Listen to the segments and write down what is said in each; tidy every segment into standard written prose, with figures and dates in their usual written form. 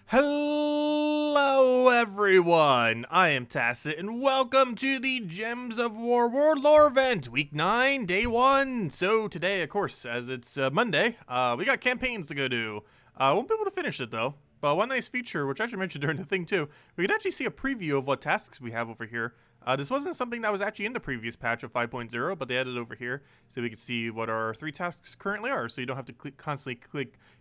Hello everyone, I am Tacet and welcome to the Gems of War World Lore event, week 9, day 1. So today, of course, as it's Monday, we got campaigns to go do. Won't be able to finish it though, but one nice feature, which I should mention during the thing too, we can actually see a preview of what tasks we have over here. This wasn't something that was actually in the previous patch of 5.0, but they added it over here so we can see what our 3 tasks currently are, so you don't have to constantly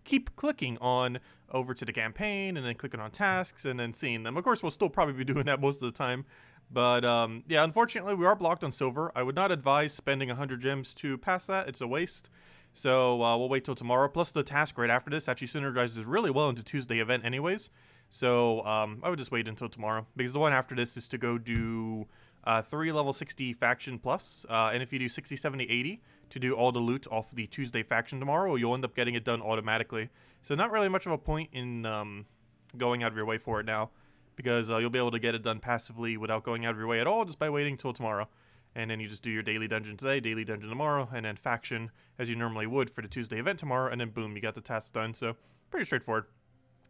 keep clicking on over to the campaign and then clicking on tasks and then seeing them. Of course, we'll still probably be doing that most of the time, but yeah, unfortunately, we are blocked on silver. I would not advise spending 100 gems to pass that. It's a waste. So we'll wait till tomorrow. Plus, the task right after this actually synergizes really well into Tuesday event anyways. So I would just wait until tomorrow, because the one after this is to go do 3 level 60 faction plus, and if you do 60, 70, 80 to do all the loot off the Tuesday faction tomorrow, you'll end up getting it done automatically. So not really much of a point in going out of your way for it now, because you'll be able to get it done passively without going out of your way at all, just by waiting till tomorrow. And then you just do your daily dungeon today, daily dungeon tomorrow, and then faction as you normally would for the Tuesday event tomorrow, and then boom, you got the task done. So pretty straightforward.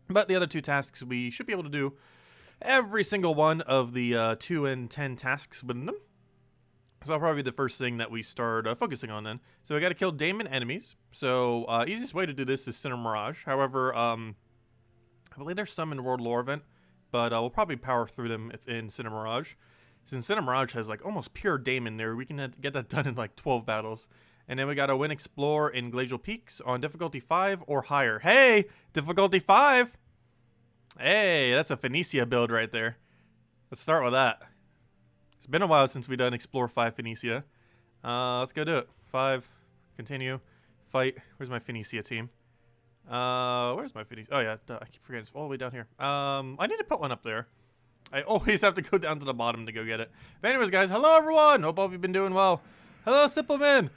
But the other 2 tasks we should be able to do every single one of the 2 and 10 tasks within them. So that'll probably be the first thing that we start focusing on then. So we got to kill Daemon enemies. So easiest way to do this is Center Mirage. However, I believe there's some in the World Lore event, but we'll probably power through them in Center Mirage. Since Center Mirage has like almost pure Daemon there, we can get that done in like 12 battles. And then we got to win Explore in Glacial Peaks on difficulty 5 or higher. Hey, difficulty 5. Hey, that's a Phoenicia build right there. Let's start with that. It's been a while since we've done Explore 5 Phoenicia. Let's go do it. 5, continue, fight. Where's my Phoenicia team? Where's my Phoenicia? Oh yeah, I keep forgetting it's all the way down here. I need to put one up there. I always have to go down to the bottom to go get it. But anyways, guys, hello everyone. Hope all of you've been doing well. Hello, Simpleman.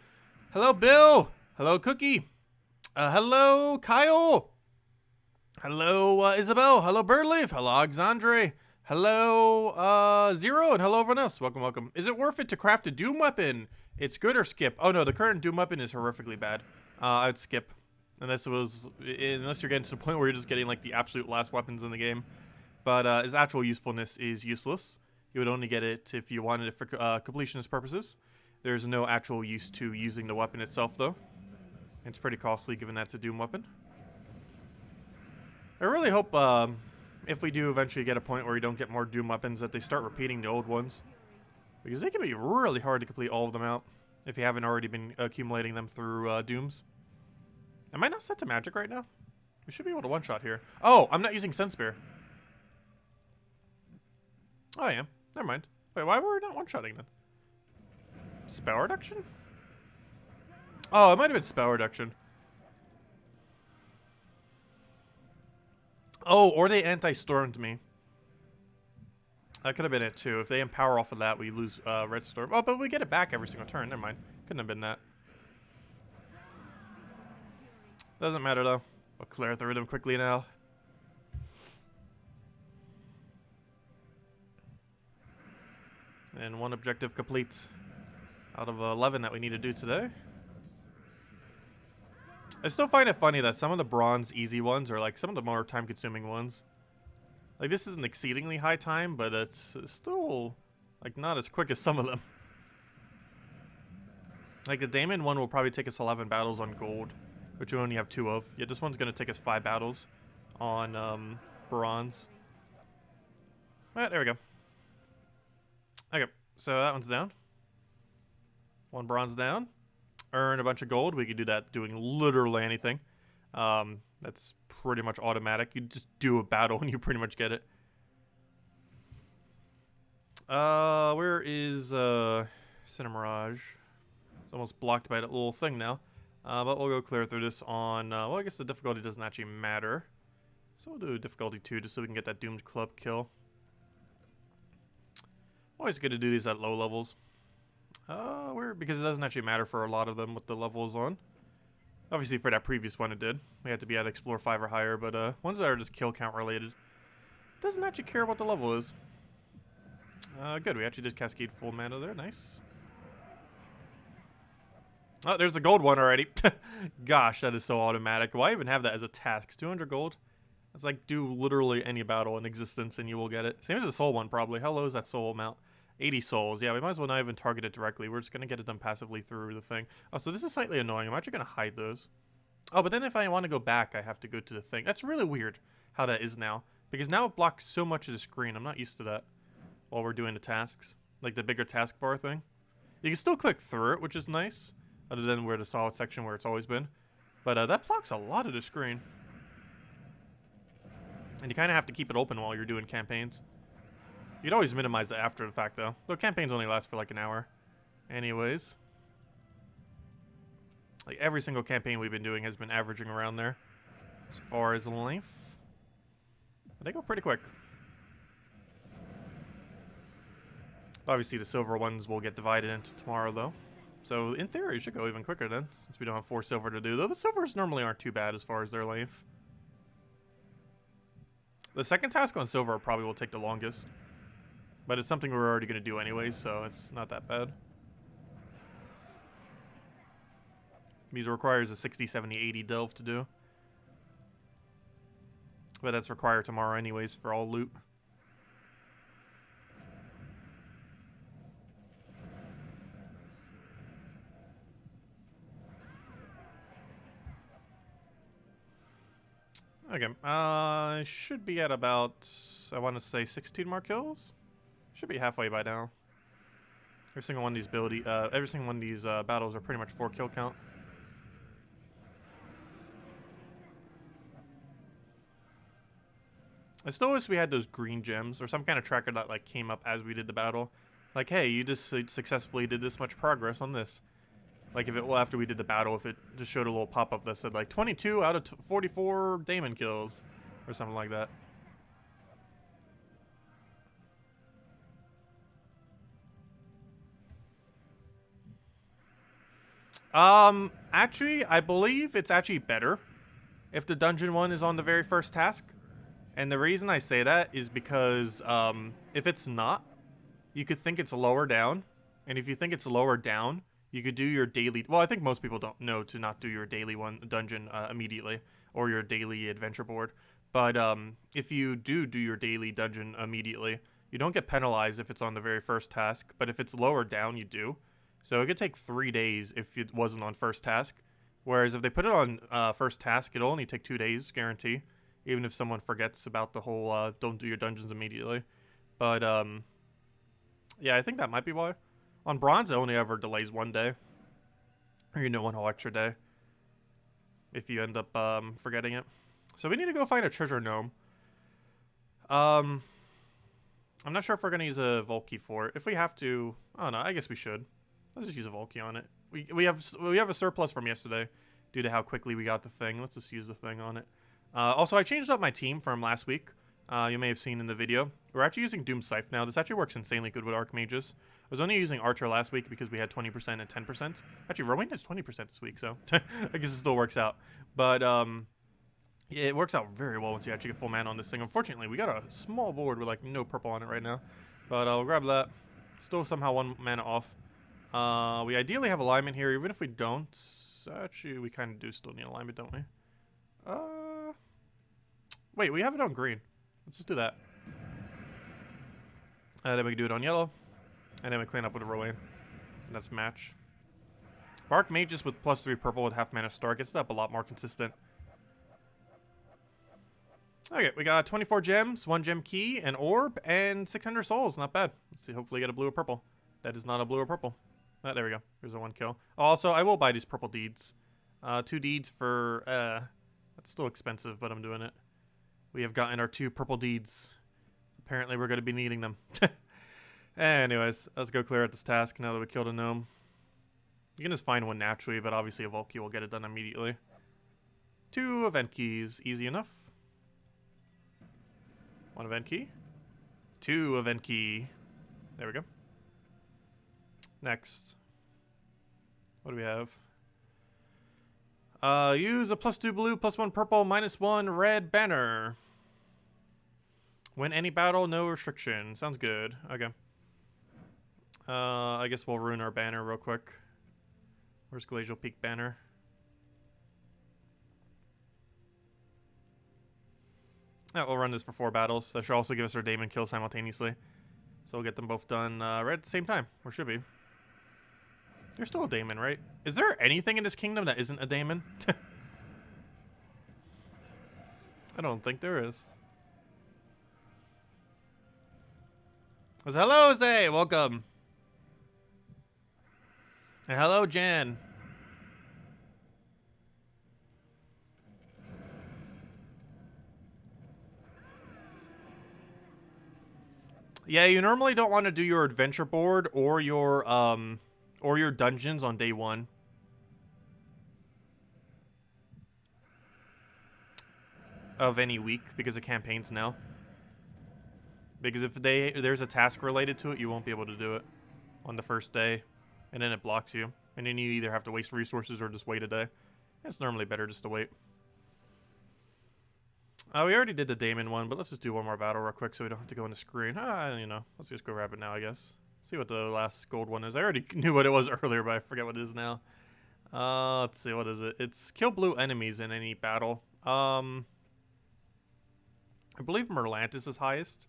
Hello, Bill. Hello, Cookie. Hello, Kyle. Hello, Isabel. Hello, Birdleaf. Hello, Alexandre. Hello, Zero. And hello, everyone else. Welcome, welcome. Is it worth it to craft a Doom weapon? It's good or skip? Oh, no, the current Doom weapon is horrifically bad. I'd skip. Unless you're getting to the point where you're just getting, like, the absolute last weapons in the game. But its actual usefulness is useless. You would only get it if you wanted it for completionist purposes. There's no actual use to using the weapon itself, though. It's pretty costly, given that's a Doom weapon. I really hope if we do eventually get a point where we don't get more Doom weapons, that they start repeating the old ones. Because they can be really hard to complete all of them out if you haven't already been accumulating them through Dooms. Am I not set to magic right now? We should be able to one-shot here. Oh, I'm not using Sense Spear. Oh, I am. Never mind. Wait, why were we not one-shotting then? Spell reduction? Oh, it might have been spell reduction. Oh, or they anti-stormed me. That could have been it too. If they empower off of that, we lose Red Storm. Oh, but we get it back every single turn. Never mind. Couldn't have been that. Doesn't matter though. We'll clear through them quickly now. And 1 objective complete out of 11 that we need to do today. I still find it funny that some of the bronze easy ones are like some of the more time-consuming ones. Like this is an exceedingly high time, but it's still like not as quick as some of them. Like the Daemon one will probably take us 11 battles on gold, which we only have 2 of. Yeah, this one's gonna take us 5 battles on bronze. Alright, there we go. Okay, so that one's down. 1 bronze down. Earn a bunch of gold. We could do that doing literally anything. That's pretty much automatic. You just do a battle and you pretty much get it. Where is Center Mirage? It's almost blocked by that little thing now. But we'll go clear through this on... well, I guess the difficulty doesn't actually matter. So we'll do difficulty 2 just so we can get that Doomed Club kill. Always good to do these at low levels. Because it doesn't actually matter for a lot of them what the level is on. Obviously for that previous one it did. We had to be at Explore 5 or higher, but ones that are just kill count related, doesn't actually care what the level is. Good, we actually did Cascade full mana there, nice. Oh, there's the gold one already. Gosh, that is so automatic. Why even have that as a task? 200 gold? It's like, do literally any battle in existence and you will get it. Same as the soul one, probably. How low is that soul amount? 80 souls. Yeah, we might as well not even target it directly. We're just going to get it done passively through the thing. Oh, so this is slightly annoying. I'm actually going to hide those. Oh, but then if I want to go back, I have to go to the thing. That's really weird how that is now. Because now it blocks so much of the screen. I'm not used to that while we're doing the tasks. Like the bigger taskbar thing. You can still click through it, which is nice. Other than where the solid section where it's always been. But that blocks a lot of the screen. And you kind of have to keep it open while you're doing campaigns. You'd always minimize it after the fact, though. Though campaigns only last for like an hour. Anyways. Like every single campaign we've been doing has been averaging around there. As far as length. They go pretty quick. Obviously the silver ones will get divided into tomorrow, though. So in theory it should go even quicker then. Since we don't have 4 silver to do. Though the silvers normally aren't too bad as far as their length. The second task on silver probably will take the longest. But it's something we're already going to do anyway, so it's not that bad. These requires a 60, 70, 80 delve to do. But that's required tomorrow anyways for all loot. Okay, I should be at about, I want to say 16 more kills? Should be halfway by now. Every single one of these battles are pretty much 4 kill count. I still wish we had those green gems or some kind of tracker that like came up as we did the battle. Like, hey, you just successfully did this much progress on this. Like, if it, well, after we did the battle, if it just showed a little pop-up that said, like, 22 out of 44 Daemon kills. Or something like that. Actually, I believe it's actually better if the dungeon one is on the very first task. And the reason I say that is because, if it's not, you could think it's lower down. And if you think it's lower down, you could do your daily... Well, I think most people don't know to not do your daily dungeon immediately. Or your daily adventure board. But if you do your daily dungeon immediately, you don't get penalized if it's on the very first task. But if it's lower down, you do. So it could take 3 days if it wasn't on first task. Whereas if they put it on first task, it'll only take 2 days, guarantee. Even if someone forgets about the whole don't do your dungeons immediately. But yeah, I think that might be why. On bronze, it only ever delays 1 day. Or, you know, 1 whole extra day. If you end up forgetting it. So we need to go find a treasure gnome. I'm not sure if we're going to use a Volkey for it. If we have to, I don't know, I guess we should. Let's just use a Volkey on it. We have a surplus from yesterday due to how quickly we got the thing. Let's just use the thing on it. Also, I changed up my team from last week. You may have seen in the video. We're actually using Doom Scythe now. This actually works insanely good with Archmages. I was only using Archer last week because we had 20% and 10%. Actually, Rowan has 20% this week, so I guess it still works out. But yeah, it works out very well once you actually get full mana on this thing. Unfortunately, we got a small board with like no purple on it right now. But I'll grab that. Still somehow 1 mana off. We ideally have alignment here, even if we don't. Actually, we kind of do still need alignment, don't we? Wait, we have it on green. Let's just do that. Then we can do it on yellow. And then we clean up with a Rowan. And that's match. Bark Mages with +3 purple with half mana star gets up a lot more consistent. Okay, we got 24 gems, 1 gem key, an orb, and 600 souls. Not bad. Let's see, hopefully get a blue or purple. That is not a blue or purple. Oh, there we go. Here's a 1 kill. Also, I will buy these purple deeds. 2 deeds for, that's still expensive, but I'm doing it. We have gotten our 2 purple deeds. Apparently, we're going to be needing them. Anyways, let's go clear out this task now that we killed a gnome. You can just find one naturally, but obviously a Volkey will get it done immediately. 2 event keys. Easy enough. 1 event key. 2 event key. There we go. Next. What do we have? Use a +2 blue, +1 purple, -1 red banner. Win any battle, no restriction. Sounds good. Okay. I guess we'll ruin our banner real quick. Where's Glacial Peak banner? Yeah, we'll run this for 4 battles. That should also give us our Daemon kill simultaneously. So we'll get them both done right at the same time. Or should be. There's still a Daemon, right? Is there anything in this kingdom that isn't a Daemon? I don't think there is. Hello, Zay! Welcome. And hello, Jan. Yeah, you normally don't want to do your adventure board or your dungeons on day 1. Of any week because of campaigns now. Because if there's a task related to it, you won't be able to do it on the first day. And then it blocks you. And then you either have to waste resources or just wait a day. It's normally better just to wait. We already did the Daemon one, but let's just do one more battle real quick so we don't have to go on the screen. You know, let's just go grab it now, I guess. See what the last gold one is. I already knew what it was earlier, but I forget what it is now. Let's see, what is it? It's kill blue enemies in any battle. I believe Merlantis is highest,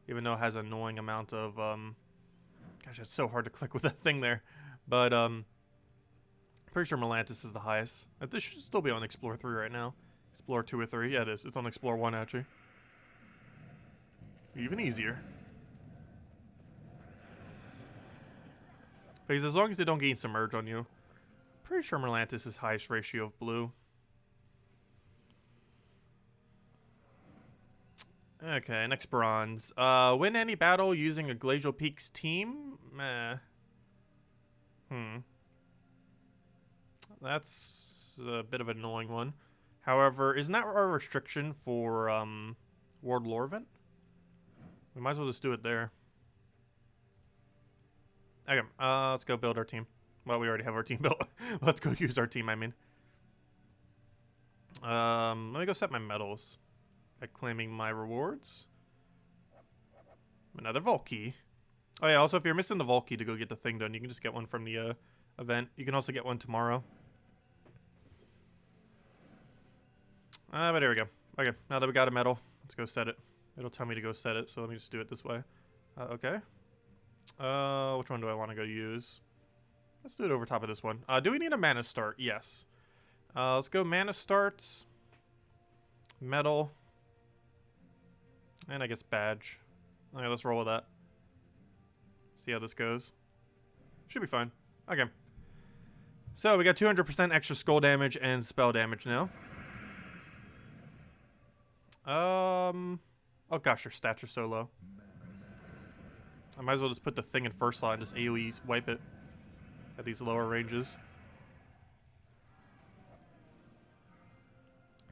even though it has an annoying amount of, gosh, it's so hard to click with that thing there. But, pretty sure Merlantis is the highest. This should still be on Explore 3 right now. Explore 2 or 3. Yeah, it is. It's on Explore 1, actually. Even easier. Because as long as they don't gain Submerge on you, pretty sure Merlantis is highest ratio of blue. Okay, next bronze. Win any battle using a Glacial Peaks team? That's a bit of an annoying one. However, isn't that a restriction for World Lore event? We might as well just do it there. Okay, let's go build our team. Well, we already have our team built. Let's go use our team, I mean. Let me go set my medals by claiming my rewards. Another Vault key. Oh yeah, also if you're missing the Vault key to go get the thing done, you can just get one from the event. You can also get one tomorrow. But there we go. Okay, now that we got a medal, let's go set it. It'll tell me to go set it, so let me just do it this way. Okay. Which one do I want to go use? Let's do it over top of this one. Do we need a mana start? Yes. Let's go mana starts. Medal. And I guess badge. Okay, let's roll with that. See how this goes. Should be fine. Okay. So we got 200% extra skull damage and spell damage now. Oh gosh, your stats are so low. I might as well just put the thing in first slot and just AoE wipe it at these lower ranges.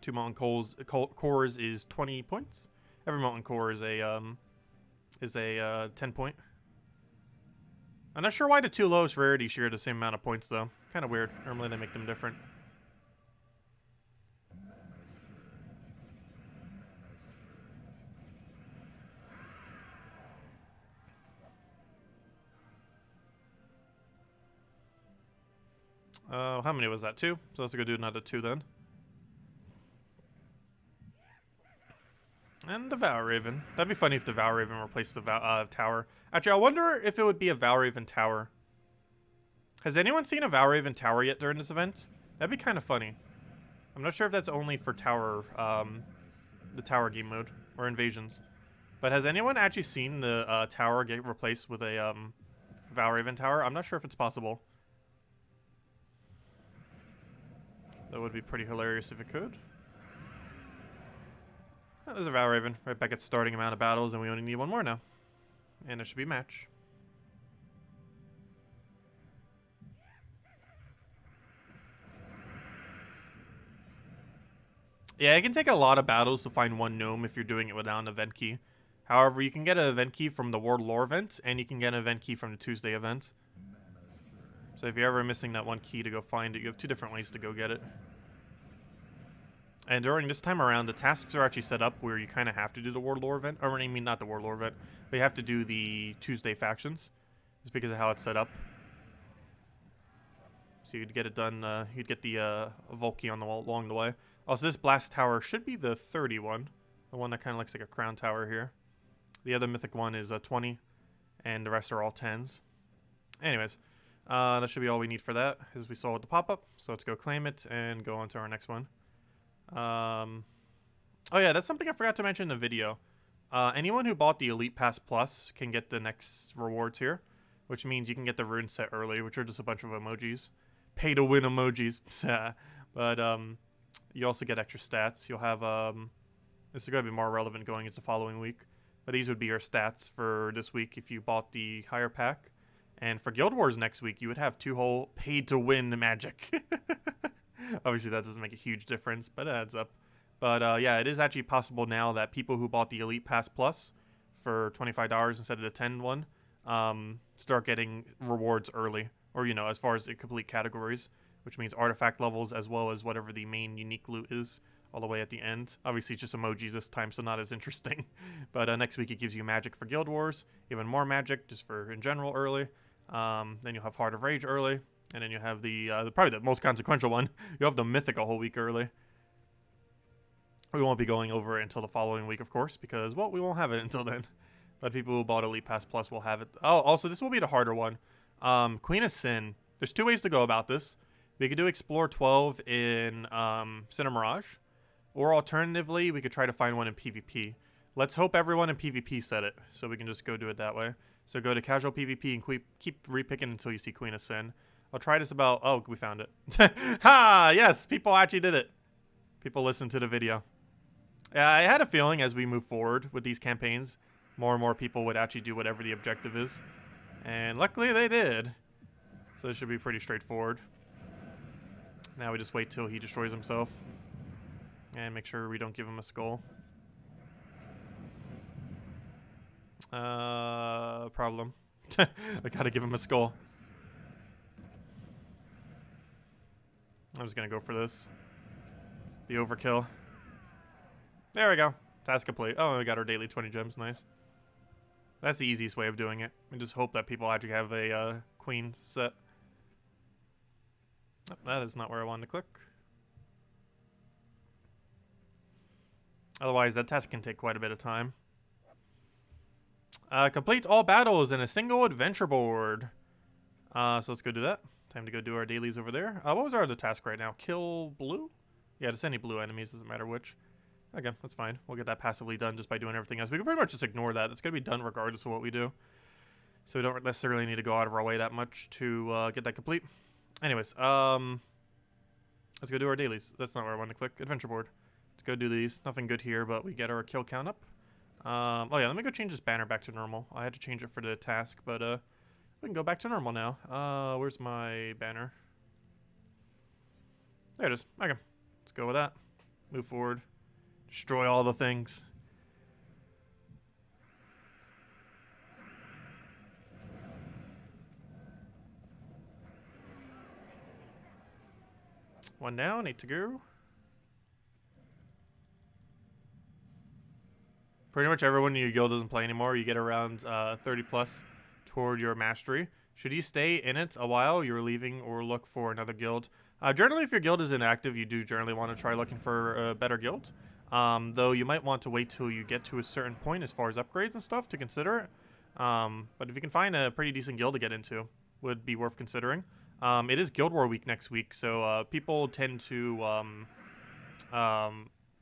2 Mountain Cores is 20 points. Every Mountain Core is a 10 point. I'm not sure why the 2 lowest rarities share the same amount of points though. Kind of weird. Normally they make them different. How many was that? 2? So let's go do another 2 then. And the Valraven. That'd be funny if the Valraven replaced the tower. Actually, I wonder if it would be a Valraven tower. Has anyone seen a Valraven tower yet during this event? That'd be kind of funny. I'm not sure if that's only for tower, the tower game mode or invasions. But has anyone actually seen the tower get replaced with a Valraven tower? I'm not sure if it's possible. That would be pretty hilarious if it could. Oh, there's a Valraven right back at starting amount of battles, and we only need 1 more now. And it should be a match. Yeah, it can take a lot of battles to find 1 gnome if you're doing it without an event key. However, you can get an event key from the World Lore event, and you can get an event key from the Tuesday event. So if you're ever missing that 1 key to go find it, you have 2 different ways to go get it. And during this time around, the tasks are actually set up where you kind of have to do the World Lore event. Or I mean, not the World Lore event, but you have to do the Tuesday factions. It's because of how it's set up. So you'd get it done, you'd get the Volky on the wall along the way. Also, this Blast Tower should be the 30 one. The one that kind of looks like a crown tower here. The other mythic one is 20, and the rest are all 10s. Anyways, that should be all we need for that, as we saw with the pop-up. So let's go claim it and go on to our next one. Oh yeah, that's something I forgot to mention in the video. Anyone who bought the Elite Pass Plus can get the next rewards here, which means you can get the rune set early, which are just a bunch of emojis. Pay-to-win emojis. But you also get extra stats. You'll have, this is going to be more relevant going into the following week, but these would be your stats for this week if you bought the higher pack. And for Guild Wars next week, you would have 2 whole paid-to-win magic. Obviously, that doesn't make a huge difference, but it adds up. But yeah, it is actually possible now that people who bought the Elite Pass Plus for $25 instead of the 10 one start getting rewards early. Or, you know, as far as the complete categories, which means artifact levels as well as whatever the main unique loot is all the way at the end. Obviously, it's just emojis this time, so not as interesting. But next week, it gives you magic for Guild Wars, even more magic just for in general early. Then you'll have Heart of Rage early, and then you have the probably the most consequential one. You'll have the Mythic a whole week early. We won't be going over it until the following week, of course, because, well, we won't have it until then. But people who bought Elite Pass Plus will have it. Oh, also, this will be the harder one. Queen of Sin. There's 2 ways to go about this. We could do Explore 12 in Sinner Mirage, or alternatively, we could try to find one in PvP. Let's hope everyone in PvP said it, so we can just go do it that way. So go to Casual PvP and keep repicking until you see Queen of Sin. I'll try this about... Oh, we found it. Ha! Yes, people actually did it. People listened to the video. Yeah, I had a feeling as we move forward with these campaigns, more and more people would actually do whatever the objective is. And luckily they did. So this should be pretty straightforward. Now we just wait till he destroys himself. And make sure we don't give him a skull. Problem. I gotta give him a skull. I'm just gonna go for this. The overkill. There we go. Task complete. Oh, we got our daily 20 gems. Nice. That's the easiest way of doing it. And just hope that people actually have a queen set. Oh, that is not where I wanted to click. Otherwise, that task can take quite a bit of time. Complete all battles in a single adventure board. So let's go do that. Time to go do our dailies over there. What was our other task right now? Kill blue? Yeah, just any blue enemies. Doesn't matter which. Again, that's fine. We'll get that passively done just by doing everything else. We can pretty much just ignore that. It's going to be done regardless of what we do. So we don't necessarily need to go out of our way that much to get that complete. Anyways, let's go do our dailies. That's not where I want to click. Adventure board. Let's go do these. Nothing good here, but we get our kill count up. Oh yeah, let me go change this banner back to normal. I had to change it for the task, but we can go back to normal now. Where's my banner? There it is. Okay, let's go with that. Move forward. Destroy all the things. One down, 8 to go. Pretty much everyone in your guild doesn't play anymore. You get around 30 plus toward your mastery. Should you stay in it a while, you're leaving or look for another guild. Generally, if your guild is inactive, you do generally want to try looking for a better guild. Though you might want to wait till you get to a certain point as far as upgrades and stuff to consider it. But if you can find a pretty decent guild to get into, would be worth considering. It is Guild War week next week, so people tend to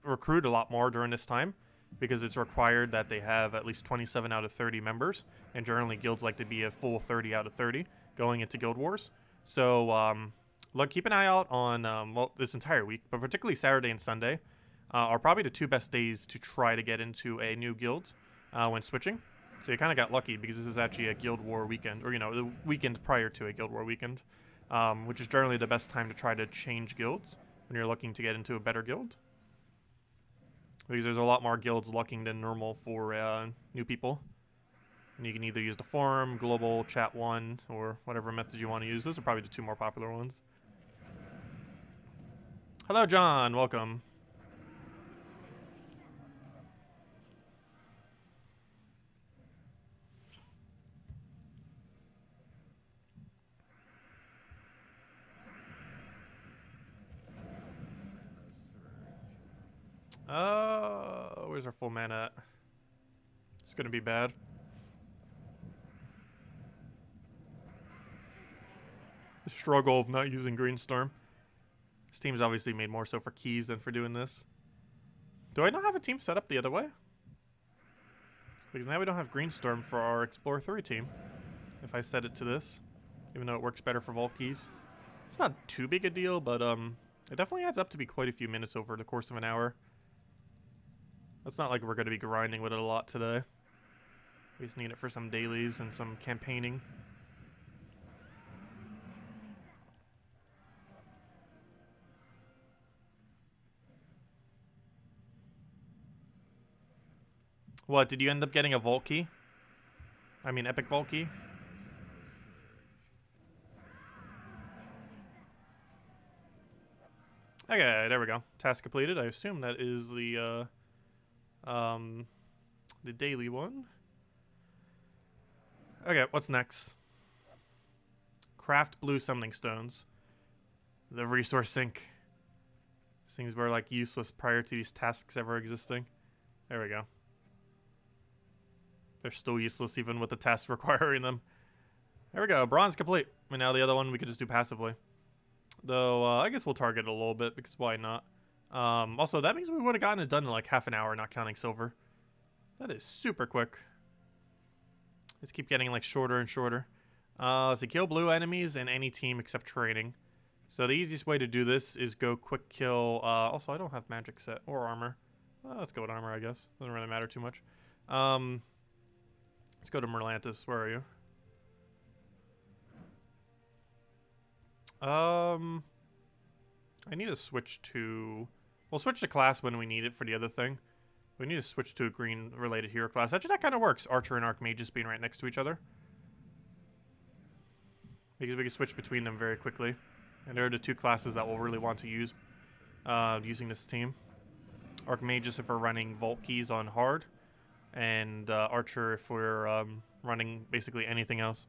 recruit a lot more during this time because it's required that they have at least 27 out of 30 members, and generally guilds like to be a full 30 out of 30 going into Guild Wars. So look, keep an eye out on well, this entire week, but particularly Saturday and Sunday are probably the 2 best days to try to get into a new guild when switching. So you kind of got lucky because this is actually a Guild War weekend, or, you know, the weekend prior to a Guild War weekend, which is generally the best time to try to change guilds when you're looking to get into a better guild. Because there's a lot more guilds looking than normal for new people. And you can either use the forum, global, chat 1, or whatever method you want to use. Those are probably the 2 more popular ones. Hello, John. Welcome. Where's our full mana at? It's gonna be bad. The struggle of not using Greenstorm. This team's obviously made more so for keys than for doing this. Do I not have a team set up the other way? Because now we don't have Greenstorm for our Explorer 3 team. If I set it to this, even though it works better for Vault keys. It's not too big a deal, but it definitely adds up to be quite a few minutes over the course of an hour. It's not like we're going to be grinding with it a lot today. We just need it for some dailies and some campaigning. What, did you end up getting a Vault key? I mean, Epic Vault key? Okay, there we go. Task completed. I assume that is the daily one. Okay, what's next? Craft blue summoning stones. The resource sink. These things were like useless prior to these tasks ever existing. There we go. They're still useless even with the tasks requiring them. There we go. Bronze complete. And now the other one we could just do passively. Though, I guess we'll target it a little bit because why not? Also, that means we would have gotten it done in like half an hour, not counting silver. That is super quick. Let's keep getting like shorter and shorter. Let's see, kill blue enemies in any team except training. So the easiest way to do this is go quick kill. Also, I don't have magic set or armor. Let's go with armor, I guess. Doesn't really matter too much. Let's go to Merlantis. Where are you? I need to switch to... We'll switch to class when we need it for the other thing. We need to switch to a green-related hero class. Actually, that kind of works. Archer and Archmage being right next to each other. Because we can switch between them very quickly. And they're the two classes that we'll really want to use using this team. Archmages if we're running Vault keys on hard. And Archer if we're running basically anything else.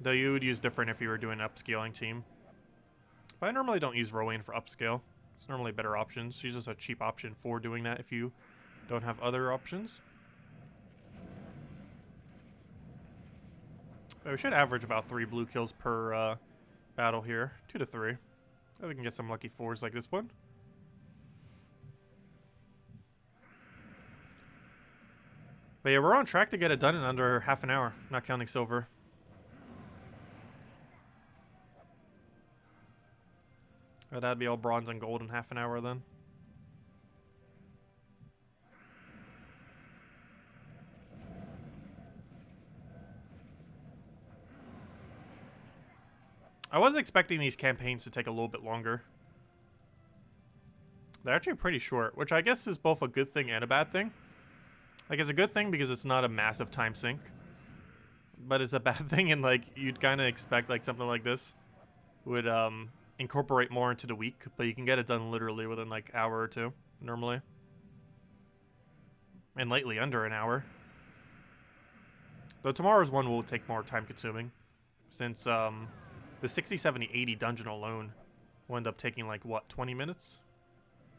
Though you would use different if you were doing an upscaling team. But I normally don't use Rowan for upscale. It's normally better options. She's just a cheap option for doing that if you don't have other options. But we should average about 3 blue kills per battle here. 2 to 3. So we can get some lucky 4s like this one. But yeah, we're on track to get it done in under half an hour, not counting silver. Oh, that'd be all bronze and gold in half an hour then. I was expecting these campaigns to take a little bit longer. They're actually pretty short, which I guess is both a good thing and a bad thing. Like, it's a good thing because it's not a massive time sink. But it's a bad thing in, like, you'd kind of expect, like, something like this would, incorporate more into the week, but you can get it done literally within like an hour or two normally, and lately under an hour. Though tomorrow's one will take more time consuming, since the 60, 70, 80 dungeon alone will end up taking like what, 20 minutes?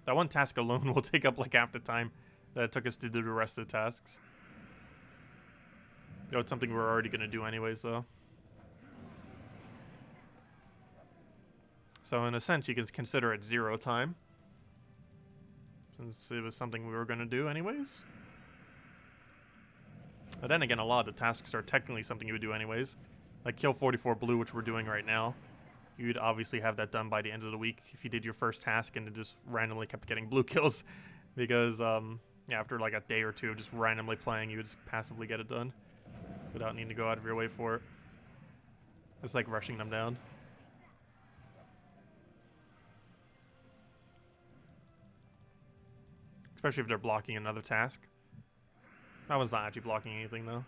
That one task alone will take up like half the time that it took us to do the rest of the tasks. You know, it's something we're already gonna do anyways though. So in a sense, you can consider it 0 time, since it was something we were going to do anyways. But then again, a lot of the tasks are technically something you would do anyways. Like kill 44 blue, which we're doing right now. You'd obviously have that done by the end of the week if you did your first task and it just randomly kept getting blue kills. Because yeah, after like a day or two of just randomly playing, you would just passively get it done without needing to go out of your way for it. It's like rushing them down. Especially if they're blocking another task. That one's not actually blocking anything, though.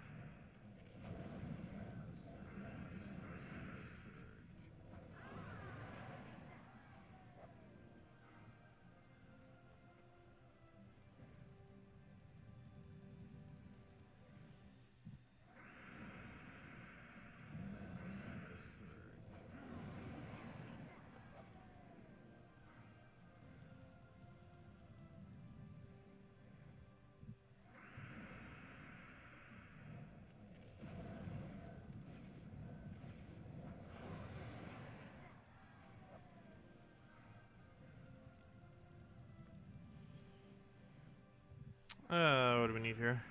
need here.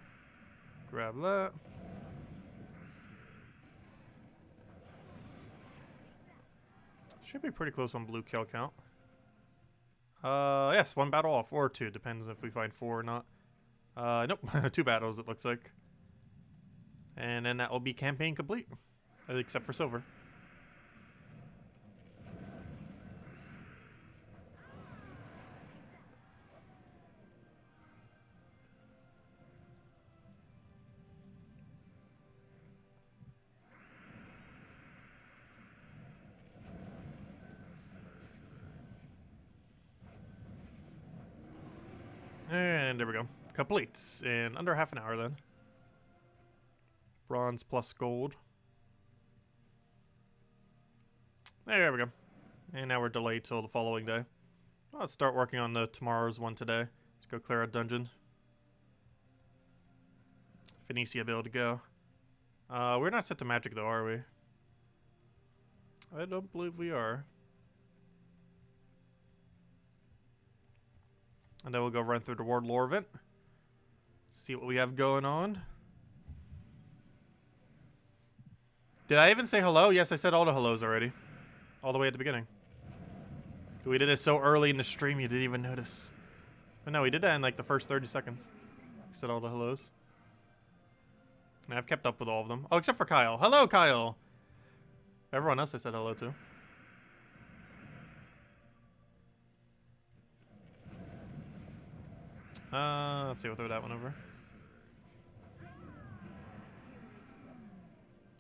Grab that. Should be pretty close on blue kill count. Yes, 1 battle off, or 2, depends if we find 4 or not. Nope, 2 battles it looks like. And then that will be campaign complete, except for silver. And there we go. Complete in under half an hour then. Bronze plus gold. There we go. And now we're delayed till the following day. Let's start working on the tomorrow's one today. Let's go clear a dungeon. Phoenicia build to go. We're not set to magic though, are we? I don't believe we are. And then we'll go run through the World Lore event. See what we have going on. Did I even say hello? Yes, I said all the hellos already. All the way at the beginning. We did it so early in the stream you didn't even notice. But no, we did that in like the first 30 seconds. I said all the hellos. And I've kept up with all of them. Oh, except for Kyle. Hello, Kyle! Everyone else I said hello to. Let's see, we'll throw that one over.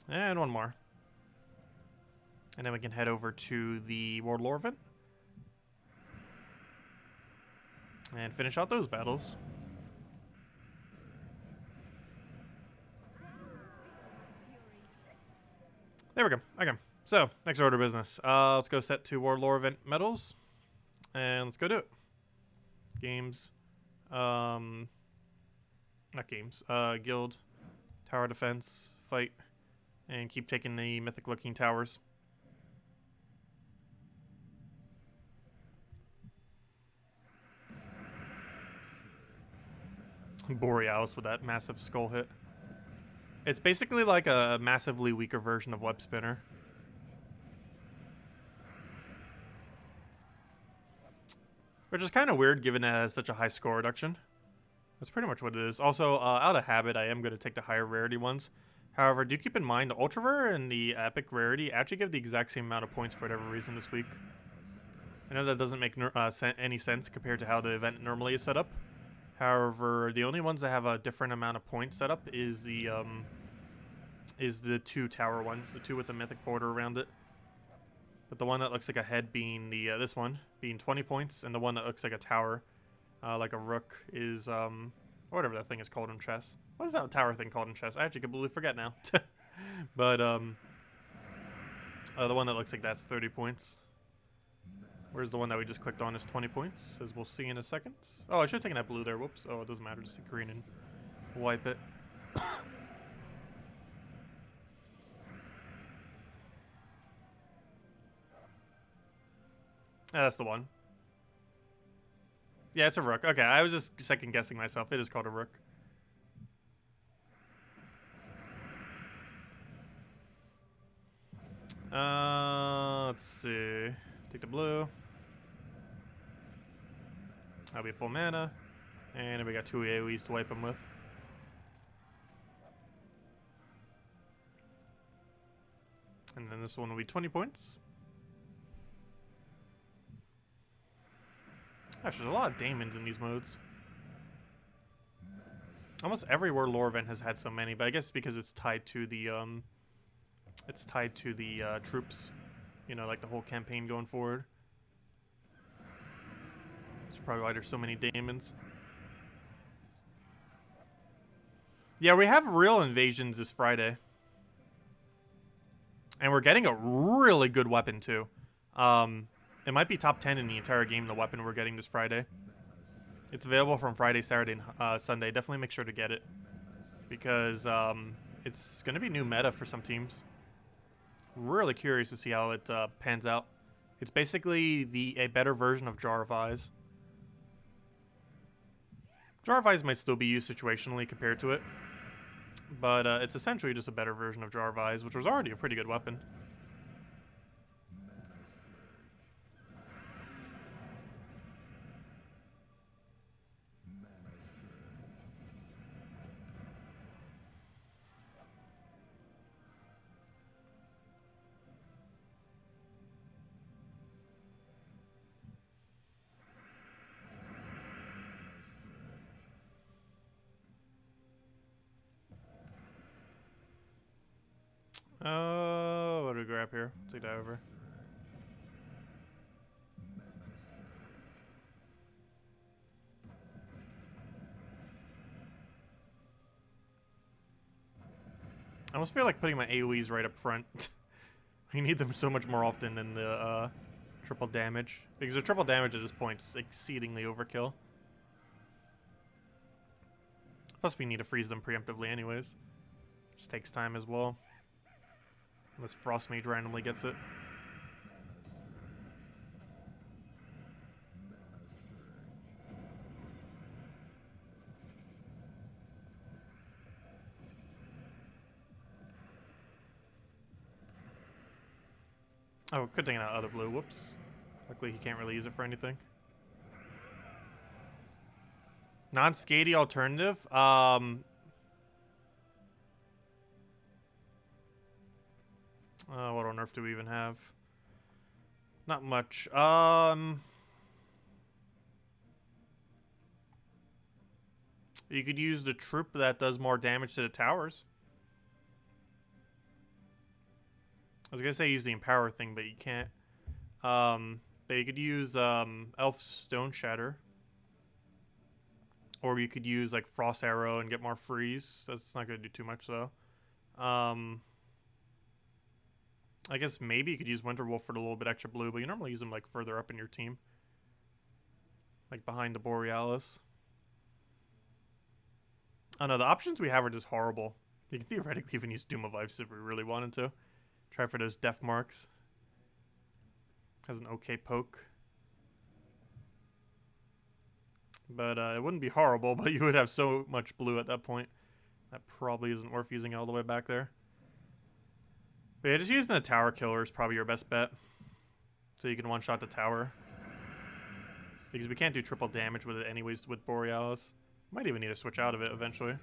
And one more. And then we can head over to the World Lore event. And finish out those battles. There we go. Okay. So, next order of business. Let's go set to World Lore event medals. And let's go do it. Games. Not games. Guild. Tower defense. Fight. And keep taking the mythic looking towers. Borealis with that massive skull hit. It's basically like a massively weaker version of Web Spinner. Which is kind of weird given it has such a high score reduction. That's pretty much what it is. Also, out of habit, I am going to take the higher rarity ones. However, do keep in mind the Ultra Rare and the Epic Rarity actually give the exact same amount of points for whatever reason this week. I know that doesn't make any sense compared to how the event normally is set up. However, the only ones that have a different amount of points set up is the 2 tower ones, the 2 with the mythic border around it. But the one that looks like a head being the this one being 20 points, and the one that looks like a tower, like a rook, is whatever that thing is called in chess. What is that tower thing called in chess? I actually completely forget now. But the one that looks like that's 30 points. Where's the one that we just clicked on is 20 points, as we'll see in a second. Oh, I should have taken that blue there. Whoops. Oh, it doesn't matter. Just take green and wipe it. That's the one. Yeah, it's a rook. Okay, I was just second guessing myself. It is called a rook. Let's see. Take the blue. That'll be full mana. And then we got 2 AoEs to wipe them with. And then this one will be 20 points. Gosh, there's a lot of Daemons in these modes. Almost every World Lore event has had so many, but I guess because it's tied to the troops. You know, like the whole campaign going forward. That's probably why there's so many Daemons. Yeah, we have real invasions this Friday. And we're getting a really good weapon, too. It might be top 10 in the entire game, the weapon we're getting this Friday. It's available from Friday, Saturday, and Sunday. Definitely make sure to get it. Because it's going to be new meta for some teams. Really curious to see how it pans out. It's basically a better version of Jar of Eyes. Jar of Eyes might still be used situationally compared to it, but it's essentially just a better version of Jar of Eyes, which was already a pretty good weapon. What do we grab here? Take that over. I almost feel like putting my AoEs right up front. We need them so much more often than the triple damage. Because the triple damage at this point is exceedingly overkill. Plus we need to freeze them preemptively anyways. Just takes time as well. Unless Frost Mage randomly gets it. Oh, good thing out other blue. Whoops. Luckily he can't really use it for anything. Non-skady alternative? What on earth do we even have? Not much. You could use the troop that does more damage to the towers. I was gonna say use the empower thing, but you can't. But you could use Elf Stone Shatter. Or you could use like Frost Arrow and get more freeze. That's not gonna do too much though. I guess maybe you could use Winter Wolf for a little bit extra blue, but you normally use them like further up in your team. Like behind the Borealis. I don't know, the options we have are just horrible. You can theoretically even use Doom of Ice if we really wanted to. Try for those death marks. Has an okay poke. But it wouldn't be horrible, but you would have so much blue at that point. That probably isn't worth using all the way back there. But yeah, just using the tower killer is probably your best bet. So you can one-shot the tower. Because we can't do triple damage with it anyways with Borealis. Might even need to switch out of it eventually.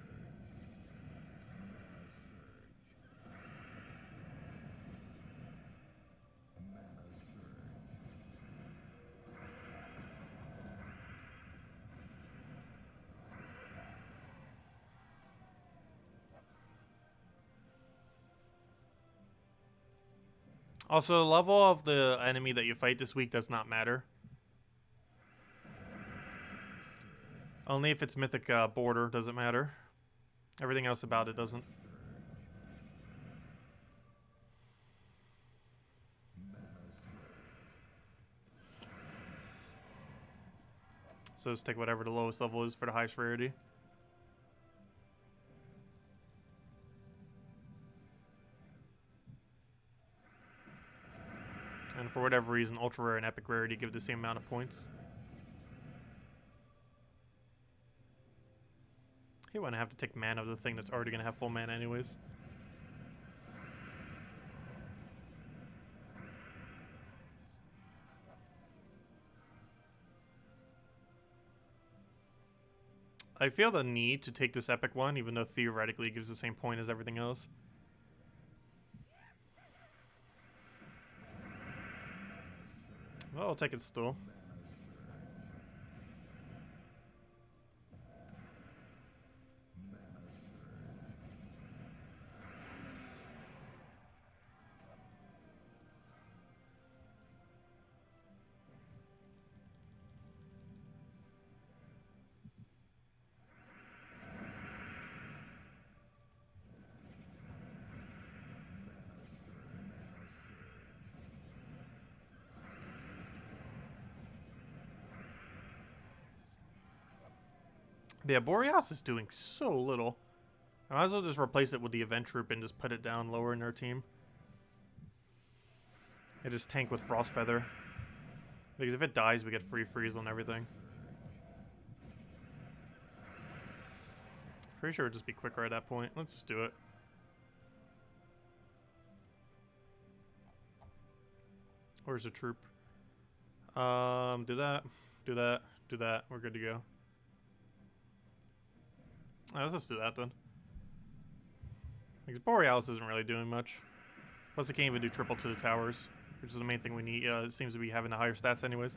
Also, the level of the enemy that you fight this week does not matter. Only if it's Mythic Border does it matter. Everything else about it doesn't. So just take whatever the lowest level is for the highest rarity. And for whatever reason, ultra rare and epic rarity give the same amount of points. I hate when I have to take mana of the thing that's already going to have full mana anyways. I feel the need to take this epic one, even though theoretically it gives the same point as everything else. Well, I'll take it still. Yeah, Borealis is doing so little. I might as well just replace it with the Event Troop and just put it down lower in their team. They just tank with Frost Feather. Because if it dies, we get free freeze on everything. Pretty sure it would just be quicker at that point. Let's just do it. Where's the troop? Do that, do that, do that. We're good to go. Let's just do that then. Because Borealis isn't really doing much. Plus it can't even do triple to the towers, which is the main thing we need. It seems to be having the higher stats anyways.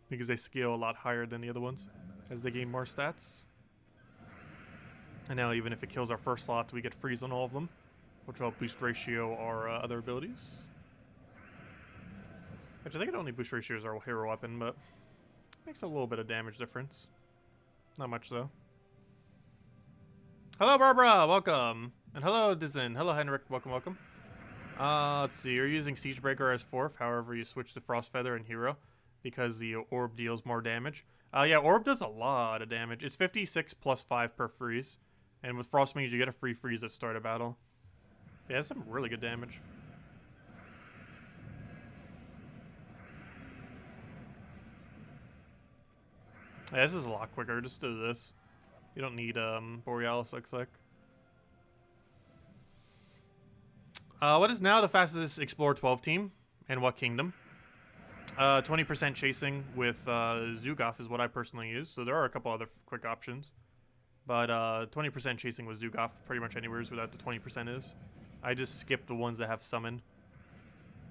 Because they scale a lot higher than the other ones as they gain more stats. And now even if it kills our first slot, we get freeze on all of them, which will help boost ratio our other abilities. Actually, I think it only boost ratios our hero weapon, but makes a little bit of damage difference. Not much though. Hello Barbara, welcome. And hello Dizen, hello Henrik, welcome, welcome. Let's see, you're using Siegebreaker as fourth, however you switch to Frost Feather and Hero because the orb deals more damage. Yeah, orb does a lot of damage. It's 56 plus 5 per freeze. And with Frost Mage you get a free freeze at start of battle. Yeah, that's some really good damage. Yeah, this is a lot quicker, just do this. You don't need Borealis, looks like. What is now the fastest Explore 12 team? And what kingdom? 20% chasing with Zugoff is what I personally use. So there are a couple other quick options. But 20% chasing with Zugoff pretty much anywhere is without the 20% is. I just skip the ones that have summon.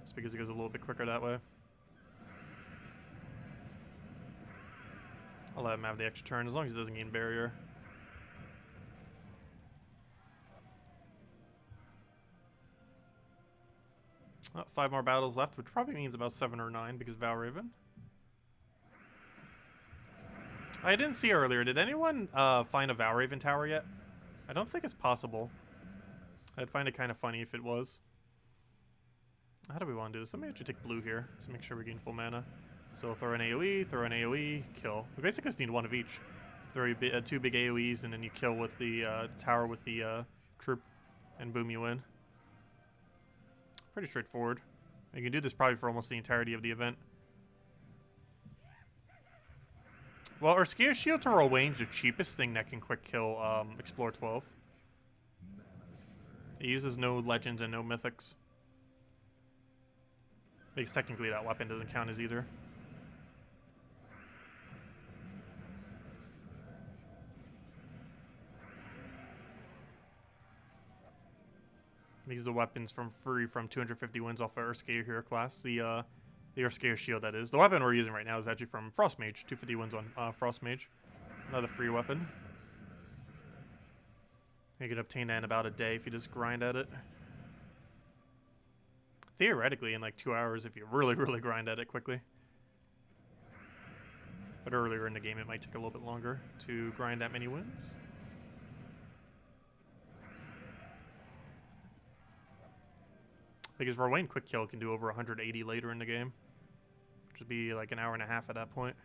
Just because it goes a little bit quicker that way. I'll let him have the extra turn as long as he doesn't gain barrier. Oh, 5 more battles left, which probably means about 7 or 9 because Valraven. I didn't see earlier. Did anyone find a Valraven tower yet? I don't think it's possible. I'd find it kind of funny if it was. How do we want to do this? Let me actually take blue here to make sure we gain full mana. So throw an AoE, kill. We basically just need one of each. Throw 2 big AoEs and then you kill with the tower with the troop and boom you win. Pretty straightforward. You can do this probably for almost the entirety of the event. Well, our Scare Shield to Roll is the cheapest thing that can quick kill Explore 12. It uses no legends and no mythics. Because technically that weapon doesn't count as either. These are the weapons from free from 250 wins off our Earthscale hero class. The Earthscale shield, that is. The weapon we're using right now is actually from Frost Mage. 250 wins on Frost Mage. Another free weapon. You can obtain that in about a day if you just grind at it. Theoretically, in like 2 hours if you really, really grind at it quickly. But earlier in the game, it might take a little bit longer to grind that many wins. Because Rowan Quick Kill can do over 180 later in the game. Which would be like an hour and a half at that point.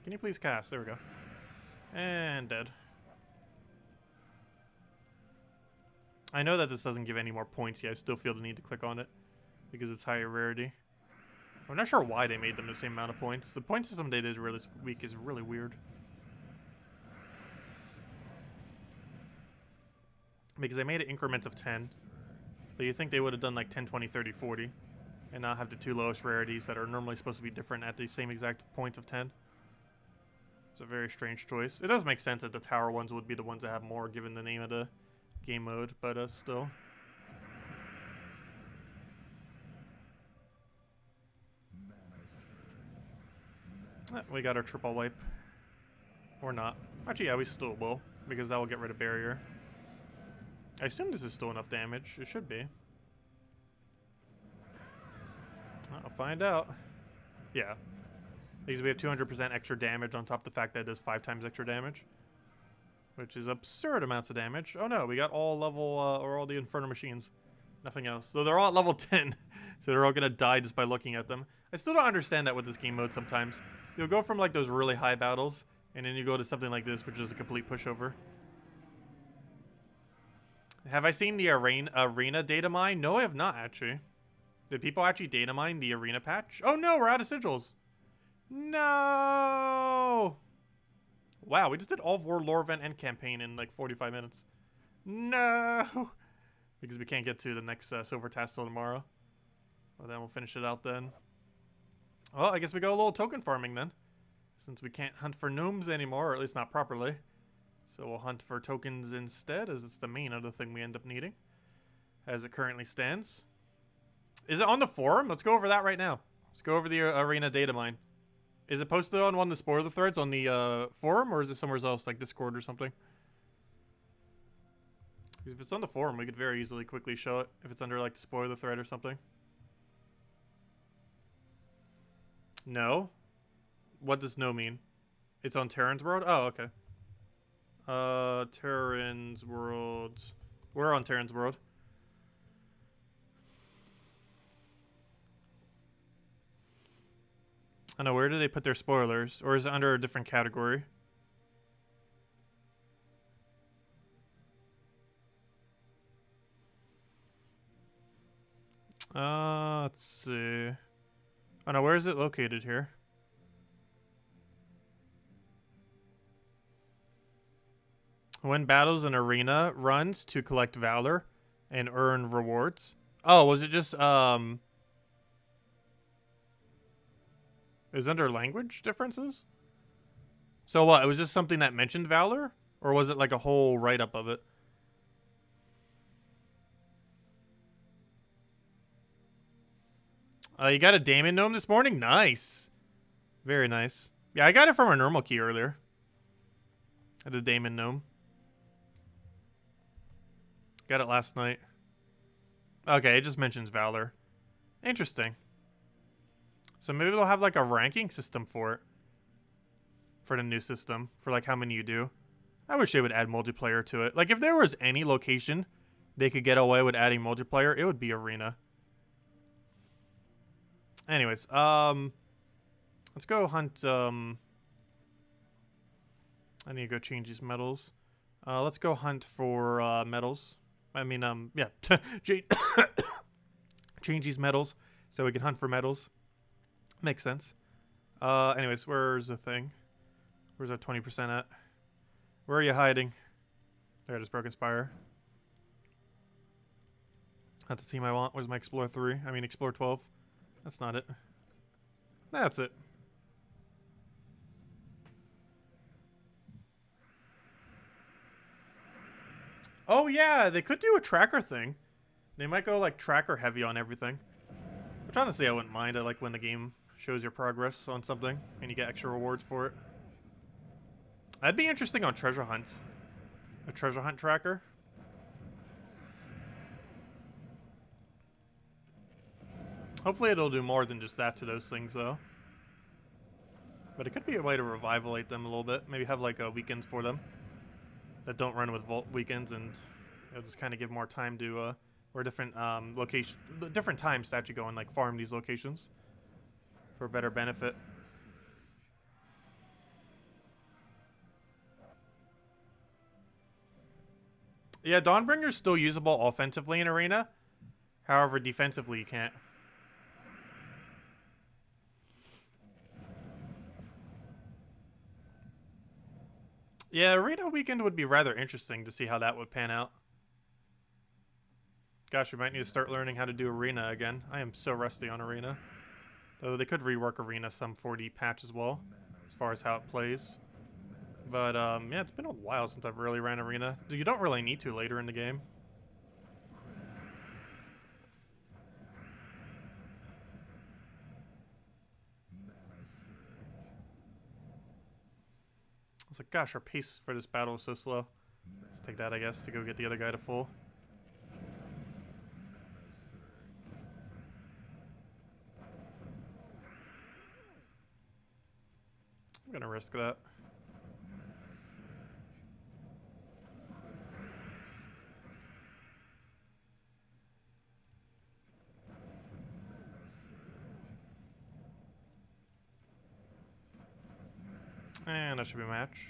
Can you please cast? There we go. And dead. I know that this doesn't give any more points yet. I still feel the need to click on it. Because it's higher rarity. I'm not sure why they made them the same amount of points. The point system they did this week is really weird. Because they made it increments of 10. But you think they would have done like 10, 20, 30, 40. And not have the 2 lowest rarities that are normally supposed to be different at the same exact points of 10. It's a very strange choice. It does make sense that the tower ones would be the ones that have more given the name of the game mode. But still. We got our triple wipe. Or not. Actually, yeah, we still will. Because that will get rid of barrier. I assume this is still enough damage. It should be. I'll find out. Yeah. Because we have 200% extra damage on top of the fact that it does 5 times extra damage. Which is absurd amounts of damage. Oh no, we got all level, or all the Inferno machines. Nothing else. So they're all at level 10. So they're all gonna die just by looking at them. I still don't understand that with this game mode sometimes. You'll go from like those really high battles, and then you go to something like this, which is a complete pushover. Have I seen the arena data mine? No, I have not, actually. Did people actually data mine the arena patch? Oh no, we're out of sigils. No! Wow, we just did all of War lore event and campaign in like 45 minutes. No! Because we can't get to the next silver task till tomorrow. Well, then we'll finish it out then. Well, I guess we go a little token farming then. Since we can't hunt for gnomes anymore, or at least not properly. So we'll hunt for tokens instead, as it's the main other thing we end up needing. As it currently stands. Is it on the forum? Let's go over that right now. Let's go over the arena data mine. Is it posted on one of the spoiler threads on the forum, or is it somewhere else, like Discord or something? If it's on the forum, we could very easily quickly show it. If it's under, like, the spoiler thread or something. No? What does no mean? It's on Terran's World? Oh, okay. Terran's World. We're on Terran's World. I know, where do they put their spoilers? Or is it under a different category? Let's see. Oh no, where is it located here? When battles an arena runs to collect valor and earn rewards. Oh, was it just, It was under language differences? So what, it was just something that mentioned valor? Or was it like a whole write-up of it? You got a Daemon gnome this morning? Nice. Very nice. Yeah, I got it from our normal key earlier. The Daemon gnome. Got it last night. Okay, it just mentions valor. Interesting. So maybe they'll have like a ranking system for it. For the new system. For like how many you do. I wish they would add multiplayer to it. Like if there was any location they could get away with adding multiplayer, it would be arena. Anyways, let's go hunt, I need to go change these medals. Let's go hunt for, medals. I mean, yeah. Change these medals so we can hunt for medals. Makes sense. Anyways, where's the thing? Where's our 20% at? Where are you hiding? There it is, Broken Spire. That's the team I want. Where's my Explore 3? I mean, Explore 12. That's not it. That's it. Oh yeah, they could do a tracker thing. They might go like tracker heavy on everything. Which honestly I wouldn't mind. I like when the game shows your progress on something and you get extra rewards for it. That'd be interesting on treasure hunts. A treasure hunt tracker. Hopefully it'll do more than just that to those things, though. But it could be a way to revivalate them a little bit. Maybe have, like, weekends for them that don't run with Vault weekends, and it'll just kind of give more time to, or different, different times to actually go and, like, farm these locations for better benefit. Yeah, Dawnbringer's still usable offensively in Arena. However, defensively you can't. Yeah, Arena Weekend would be rather interesting to see how that would pan out. Gosh, we might need to start learning how to do Arena again. I am so rusty on Arena. Though they could rework Arena some 4D patch as well, as far as how it plays. But, yeah, it's been a while since I've really ran Arena. You don't really need to later in the game. I was like, gosh, our pace for this battle is so slow. Let's take that, I guess, to go get the other guy to full. I'm gonna risk that. And that should be a match.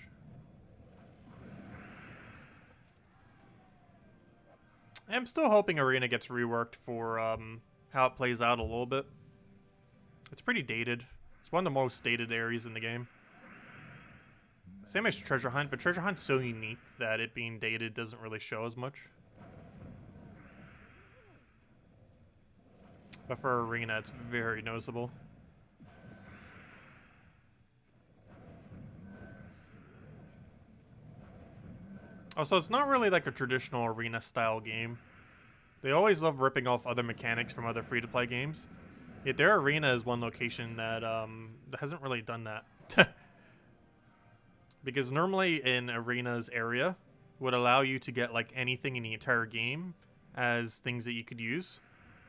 I'm still hoping Arena gets reworked for how it plays out a little bit. It's pretty dated. It's one of the most dated areas in the game. Same as Treasure Hunt, but Treasure Hunt's so unique that it being dated doesn't really show as much. But for Arena, it's very noticeable. Also, it's not really like a traditional Arena-style game. They always love ripping off other mechanics from other free-to-play games. Yet their Arena is one location that hasn't really done that. Because normally in Arena's area would allow you to get like anything in the entire game as things that you could use.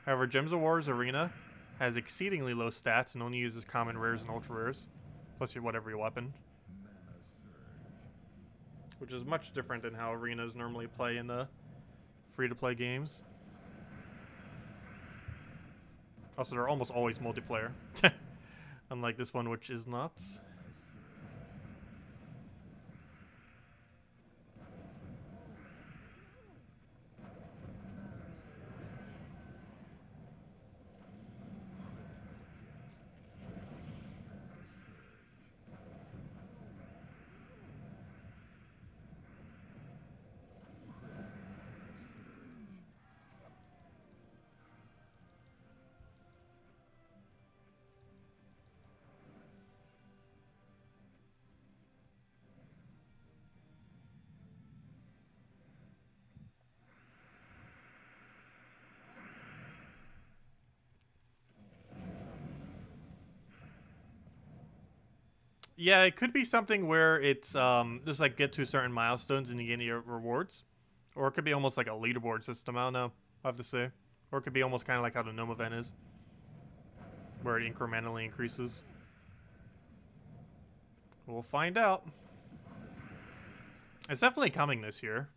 However, Gems of War's Arena has exceedingly low stats and only uses common rares and ultra rares, plus your whatever your weapon. Which is much different than how Arenas normally play in the free-to-play games. Also, they're almost always multiplayer. Unlike this one, which is not. Yeah, it could be something where it's just like get to certain milestones and you get your rewards. Or it could be almost like a leaderboard system, I don't know, I have to say. Or it could be almost kind of like how the Gnome event is, where it incrementally increases. We'll find out. It's definitely coming this year.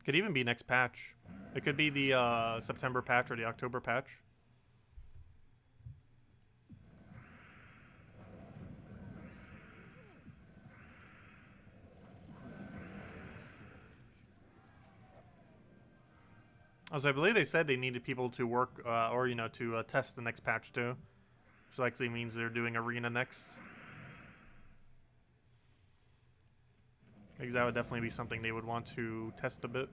Could even be next patch. It could be the September patch or the October patch. Also, I believe they said they needed people to work, or, you know, to test the next patch too. Which likely means they're doing Arena next. Because that would definitely be something they would want to test a bit.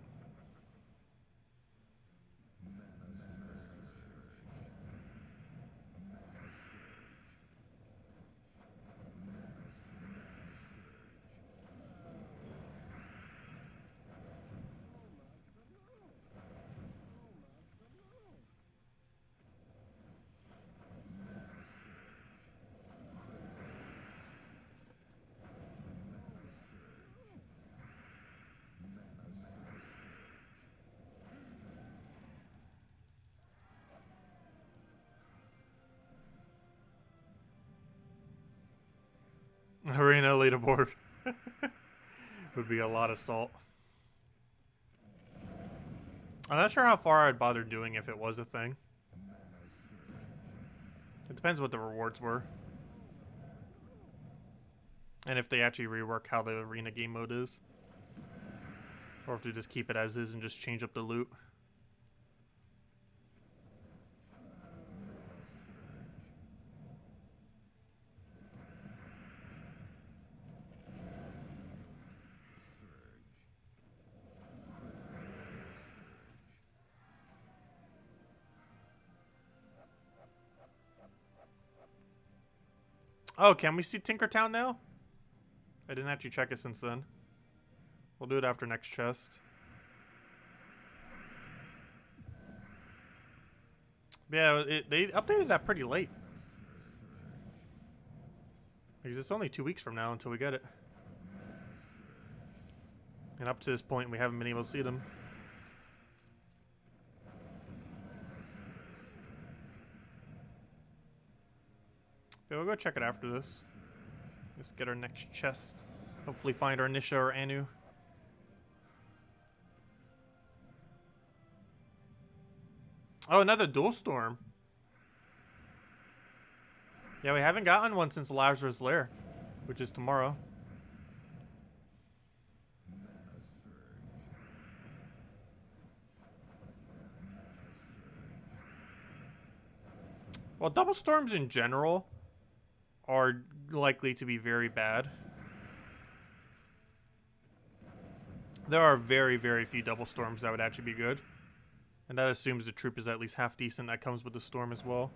Arena leaderboard. Would be a lot of salt. I'm not sure how far I'd bother doing if it was a thing. It depends what the rewards were. And if they actually rework how the arena game mode is. Or if they just keep it as is and just change up the loot. Oh, can we see Tinkertown now? I didn't actually check it since then. We'll do it after next chest. Yeah, they updated that pretty late. Because it's only 2 weeks from now until we get it. And up to this point, we haven't been able to see them. Okay, we'll go check it after this. Let's get our next chest. Hopefully find our Nisha or Anu. Oh, another Dual Storm. Yeah, we haven't gotten one since Lazarus Lair, which is tomorrow. Well, double storms in general are likely to be very bad. There are very, very few double storms that would actually be good. And that assumes the troop is at least half decent. That comes with the storm as well.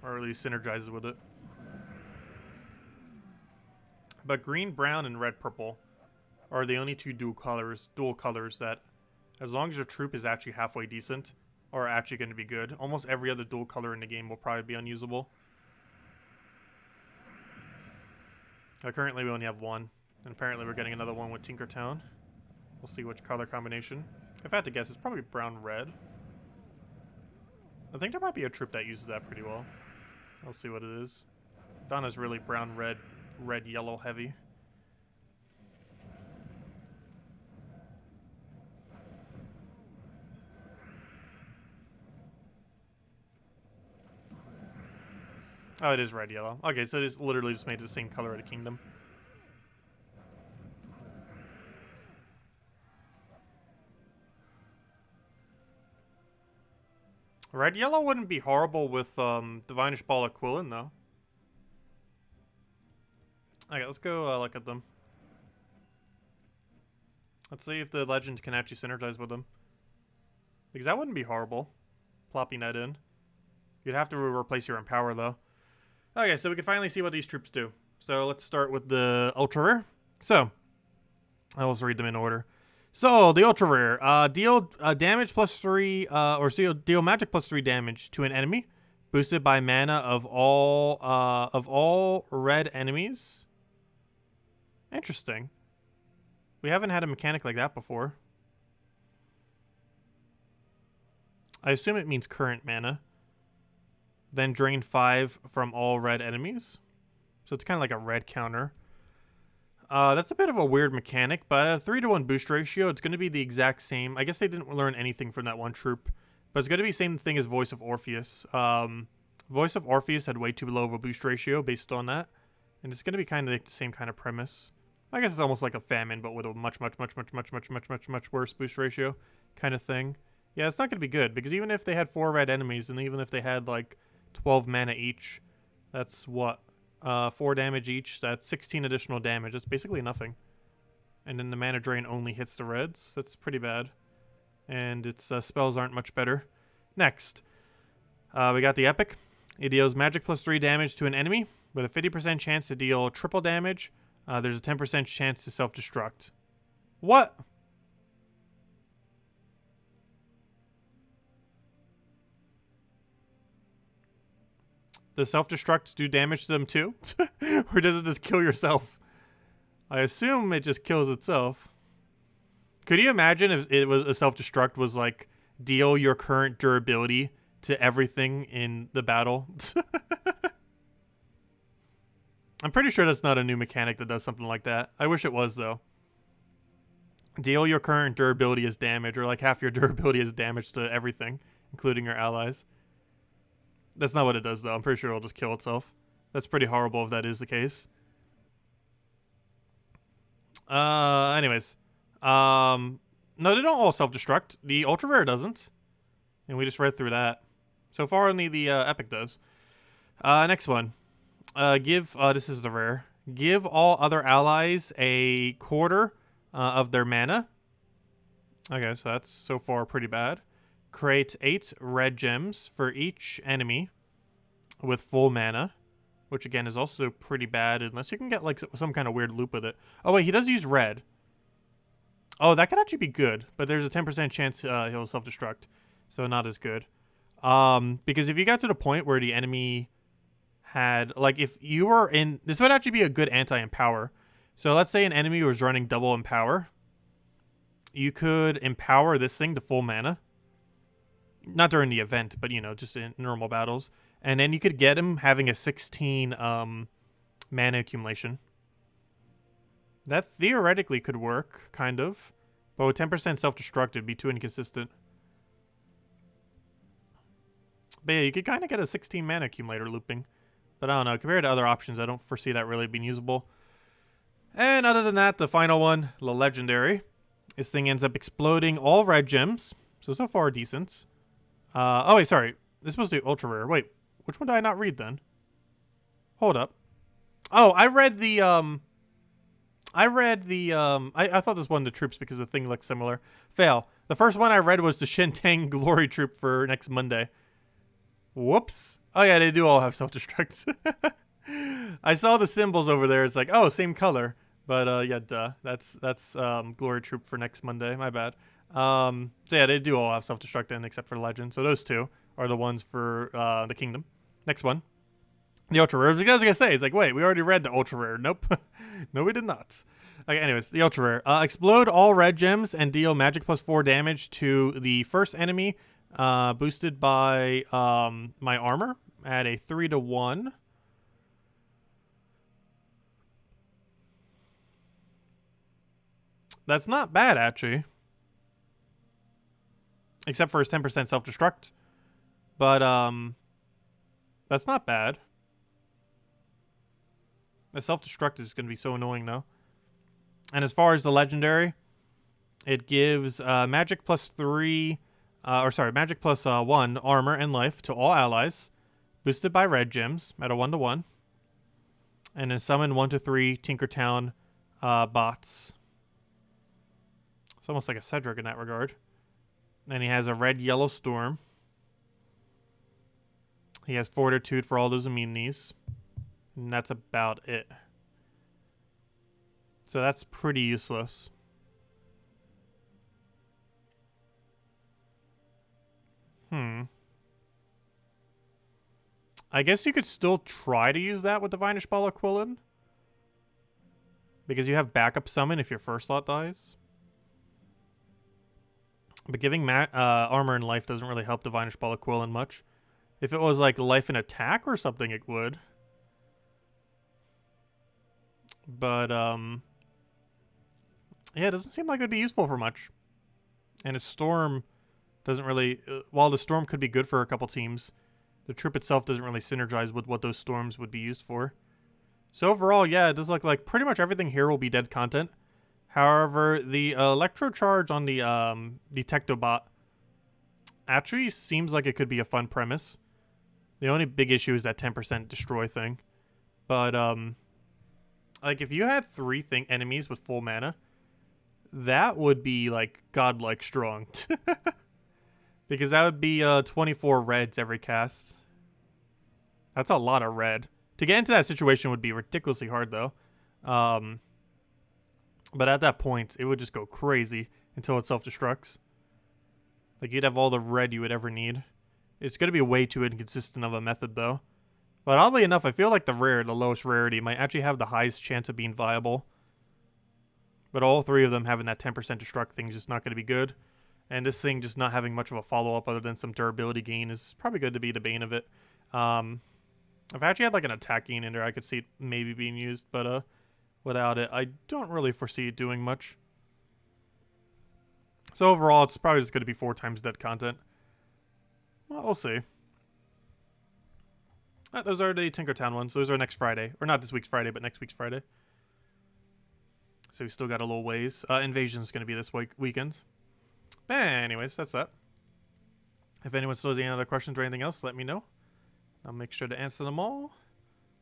Or at least synergizes with it. But green, brown, and red, purple are the only two dual colors that, as long as your troop is actually halfway decent, are actually going to be good. Almost every other dual color in the game will probably be unusable. Currently we only have one. And apparently we're getting another one with Tinkertown. We'll see which color combination. If I had to guess, it's probably brown-red. I think there might be a troop that uses that pretty well. I'll see what it is. Donna's really brown-red, red-yellow heavy. Oh, it is red-yellow. Okay, so it is literally just made the same color of the kingdom. Red-yellow wouldn't be horrible with Divinish Ball of Quillen, though. Okay, let's go look at them. Let's see if the legend can actually synergize with them. Because that wouldn't be horrible, plopping that in. You'd have to replace your Empower, though. Okay, so we can finally see what these troops do. So let's start with the Ultra Rare. So, I'll also read them in order. So, the Ultra Rare, deal damage +3, or deal magic +3 damage to an enemy, boosted by mana of all red enemies. Interesting. We haven't had a mechanic like that before. I assume it means current mana. Then drain 5 from all red enemies. So it's kind of like a red counter. That's a bit of a weird mechanic, but at a 3-to-1 boost ratio, it's going to be the exact same. I guess they didn't learn anything from that one troop, but it's going to be the same thing as Voice of Orpheus. Voice of Orpheus had way too low of a boost ratio based on that, and it's going to be kind of like the same kind of premise. I guess it's almost like a famine, but with a much worse boost ratio kind of thing. Yeah, it's not going to be good, because even if they had 4 red enemies, and even if they had like 12 mana each, that's what? 4 damage each, that's 16 additional damage. That's basically nothing. And then the mana drain only hits the reds. That's pretty bad. And its spells aren't much better. Next, we got the Epic. It deals magic +3 damage to an enemy with a 50% chance to deal triple damage. There's a 10% chance to self-destruct. What? Does self-destruct do damage to them too? Or does it just kill yourself? I assume it just kills itself. Could you imagine if it was a self-destruct was like, deal your current durability to everything in the battle? I'm pretty sure that's not a new mechanic that does something like that. I wish it was, though. Deal your current durability as damage, or like half your durability as damage to everything, including your allies. That's not what it does, though. I'm pretty sure it'll just kill itself. That's pretty horrible if that is the case. Anyways. No, they don't all self-destruct. The Ultra Rare doesn't. And we just read through that. So far, only the Epic does. Next one. This is the Rare. Give all other allies a quarter of their mana. Okay, so that's so far pretty bad. Create 8 red gems for each enemy with full mana, which again is also pretty bad unless you can get like some kind of weird loop with it. Oh wait, he does use red. Oh, that could actually be good, but there's a 10% chance he'll self-destruct, so not as good. Because if you got to the point where the enemy had, like, if you were in, this would actually be a good anti-empower. So let's say an enemy was running double empower. You could empower this thing to full mana. Not during the event, but, you know, just in normal battles. And then you could get him having a 16 mana accumulation. That theoretically could work, kind of. But with 10% self-destruct, it'd be too inconsistent. But yeah, you could kind of get a 16 mana accumulator looping. But I don't know, compared to other options, I don't foresee that really being usable. And other than that, the final one, the Legendary. This thing ends up exploding all red gems. So far decent. Oh wait, sorry. This is supposed to be ultra rare. Wait, which one did I not read then? Hold up. Oh, I read the I thought this one of the troops because the thing looks similar. Fail. The first one I read was the Shintang Glory Troop for next Monday. Whoops. Oh yeah, they do all have self-destructs. I saw the symbols over there. It's like, oh, same color. But yeah, duh. That's Glory Troop for next Monday. My bad. So yeah, they do all have self-destruct in except for Legend. So those two are the ones for the Kingdom. Next one. The ultra rare. Because I was gonna say, it's like, wait, we already read the ultra rare. Nope. No, we did not. Okay, anyways, the ultra rare. Explode all red gems and deal magic +4 damage to the first enemy, boosted by my armor at a 3-to-1. That's not bad, actually. Except for his 10% self-destruct. But that's not bad. The self-destruct is going to be so annoying, though. And as far as the legendary, it gives magic +3, magic +1 armor and life to all allies, boosted by red gems at a 1-to-1, and then summon 1 to 3 Tinkertown bots. It's almost like a Cedric in that regard. And he has a red-yellow storm. He has fortitude for all those immunities. And that's about it. So that's pretty useless. I guess you could still try to use that with the Vinish Ball of Quillen. Because you have backup summon if your first slot dies. But giving armor and life doesn't really help the Vinish Ball of Quillen much. If it was like life and attack or something, it would. But, yeah, it doesn't seem like it would be useful for much. And a Storm doesn't really... while the Storm could be good for a couple teams, the troop itself doesn't really synergize with what those Storms would be used for. So overall, yeah, it does look like pretty much everything here will be dead content. However, the Electro Charge on the Detectobot actually seems like it could be a fun premise. The only big issue is that 10% destroy thing. But, like, if you had 3 enemies with full mana, that would be, like, godlike strong. Because that would be 24 reds every cast. That's a lot of red. To get into that situation would be ridiculously hard, though. But at that point, it would just go crazy until it self-destructs. Like, you'd have all the red you would ever need. It's going to be way too inconsistent of a method, though. But oddly enough, I feel like the lowest rarity, might actually have the highest chance of being viable. But all 3 of them having that 10% destruct thing is just not going to be good. And this thing just not having much of a follow-up other than some durability gain is probably good to be the bane of it. If I actually had like an attack gain in there, I could see it maybe being used. But without it, I don't really foresee it doing much. So overall, it's probably just going to be 4 times dead content. Well, we'll see. Those are the Tinkertown ones. Those are next Friday. Or not this week's Friday, but next week's Friday. So we still got a little ways. Invasion's going to be this weekend. Anyways, that's that. If anyone still has any other questions or anything else, let me know. I'll make sure to answer them all.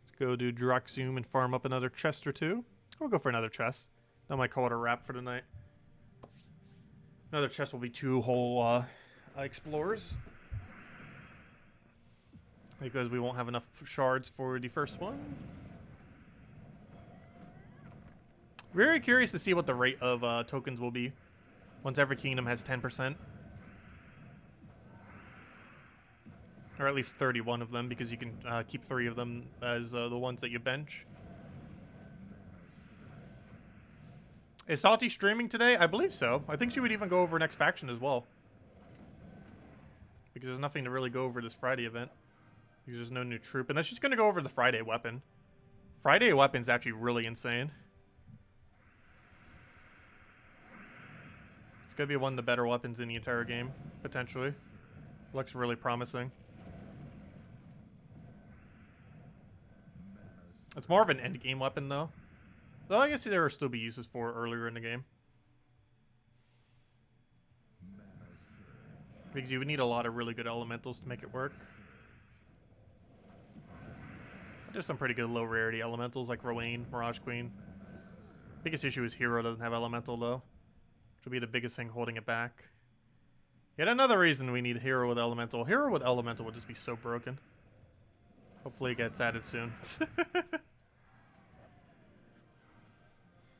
Let's go do Droxium and farm up another chest or 2. We'll go for another chest. That might call it a wrap for tonight. Another chest will be 2 whole explorers. Because we won't have enough shards for the first one. Very curious to see what the rate of tokens will be once every kingdom has 10%. Or at least 31 of them, because you can keep 3 of them as the ones that you bench. Is Salty streaming today? I believe so. I think she would even go over next faction as well. Because there's nothing to really go over this Friday event. Because there's no new troop. And then she's going to go over the Friday weapon. Friday weapon's actually really insane. It's going to be one of the better weapons in the entire game, potentially. Looks really promising. It's more of an endgame weapon, though. Though I guess there will still be uses for it earlier in the game. Because you would need a lot of really good elementals to make it work. There's some pretty good low rarity elementals like Rowan, Mirage Queen. Biggest issue is Hero doesn't have elemental though, which will be the biggest thing holding it back. Yet another reason we need Hero with elemental. Hero with elemental would just be so broken. Hopefully it gets added soon.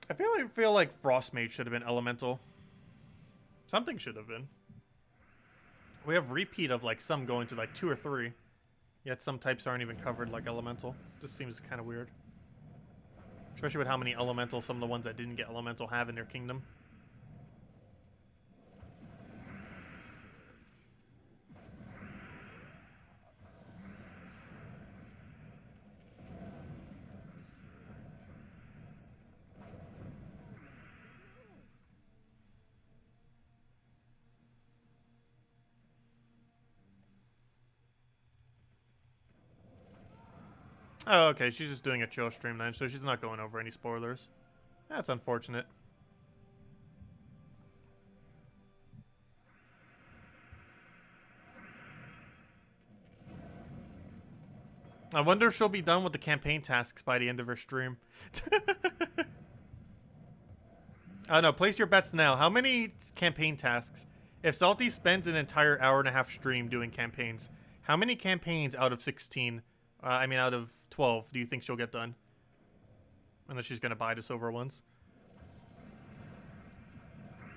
I feel like Frostmage should have been elemental. Something should have been. We have repeat of like some going to like 2 or 3. Yet some types aren't even covered like elemental. Just seems kind of weird. Especially with how many elementals some of the ones that didn't get elemental have in their kingdom. Oh, okay. She's just doing a chill stream then, so she's not going over any spoilers. That's unfortunate. I wonder if she'll be done with the campaign tasks by the end of her stream. Oh no, place your bets now. How many campaign tasks? If Salty spends an entire hour-and-a-half stream doing campaigns, how many campaigns out of 16, out of 12, do you think she'll get done? Unless she's going to buy the silver ones.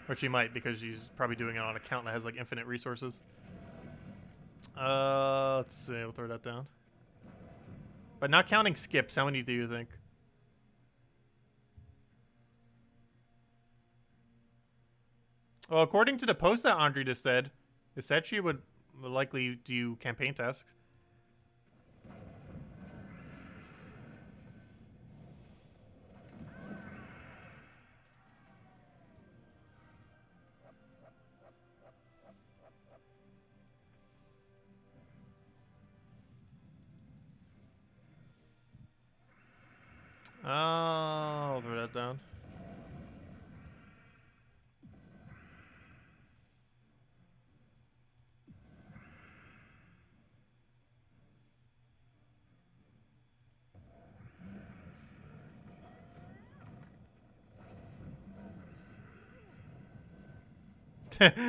Or she might, because she's probably doing it on an account that has, like, infinite resources. Let's see. We'll throw that down. But not counting skips, how many do you think? Well, according to the post that Andre just said, it said she would likely do campaign tasks. I'll throw that down.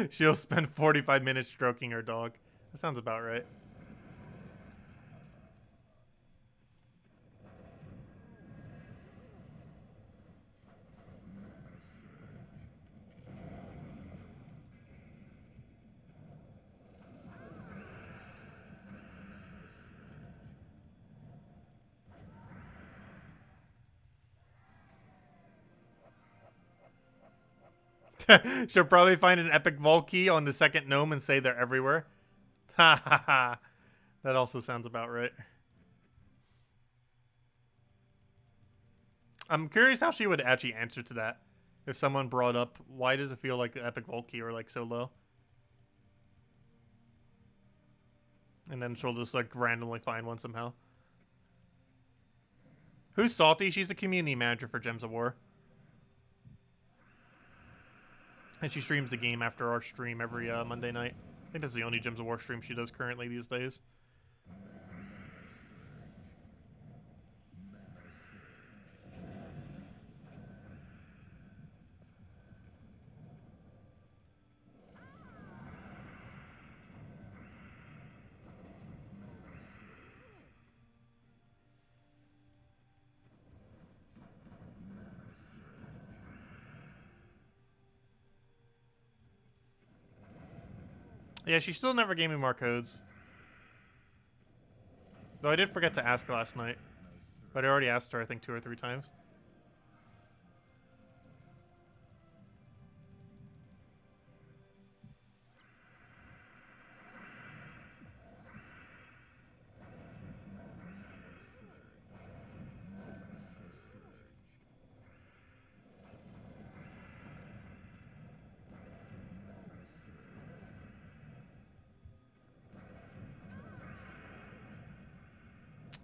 She'll spend 45 minutes stroking her dog. That sounds about right. She'll probably find an epic vault key on the second gnome and say they're everywhere. Ha ha ha. That also sounds about right. I'm curious how she would actually answer to that. If someone brought up, why does it feel like the epic vault key are like so low? And then she'll just like randomly find one somehow. Who's Salty? She's the community manager for Gems of War. And she streams the game after our stream every Monday night. I think that's the only Gems of War stream she does currently these days. Yeah, she still never gave me more codes. Though I did forget to ask last night. But I already asked her, I think, 2 or 3 times.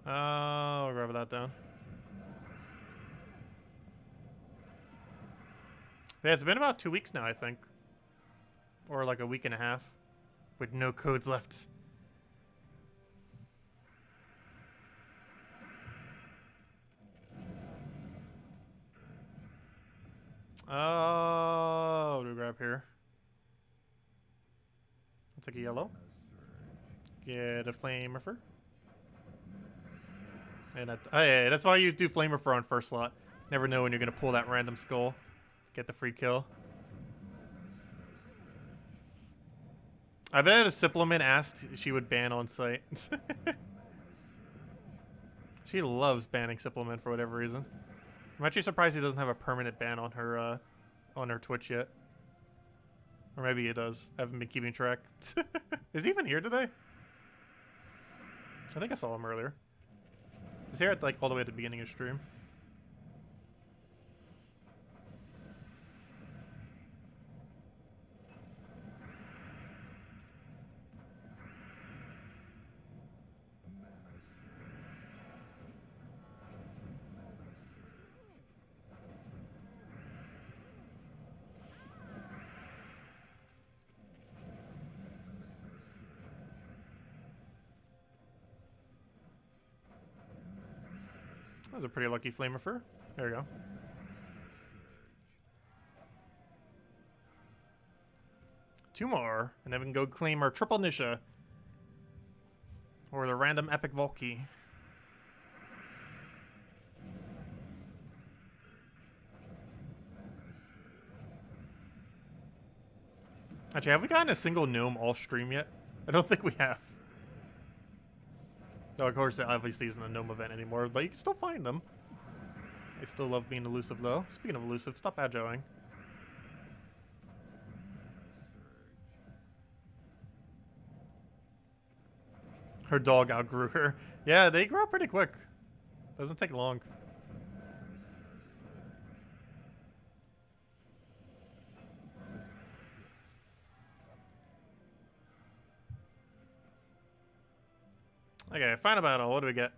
I'll grab that down. Yeah, it's been about 2 weeks now, I think. Or like a week and a half. with no codes left. Oh, what do we grab here? I'll take a yellow. Get a flamer. And oh yeah, that's why you do flamer on first slot. Never know when you're gonna pull that random skull. Get the free kill. I bet if Supplement asked, she would ban on site. She loves banning Supplement for whatever reason. I'm actually surprised he doesn't have a permanent ban on her Twitch yet. Or maybe he does. I haven't been keeping track. Is he even here today? I think I saw him earlier. He's here at like all the way at the beginning of stream. That was a pretty lucky flamer. There we go. Two more, and then we can go claim our triple Nisha. Or the random epic Volky. Actually, have we gotten a single gnome all stream yet? I don't think we have. Oh, of course, it obviously isn't a gnome event anymore, but you can still find them. I still love being elusive, though. Speaking of elusive, stop ajoing. Her dog outgrew her. Yeah, they grow up pretty quick. Doesn't take long. Okay, final battle. What do we get?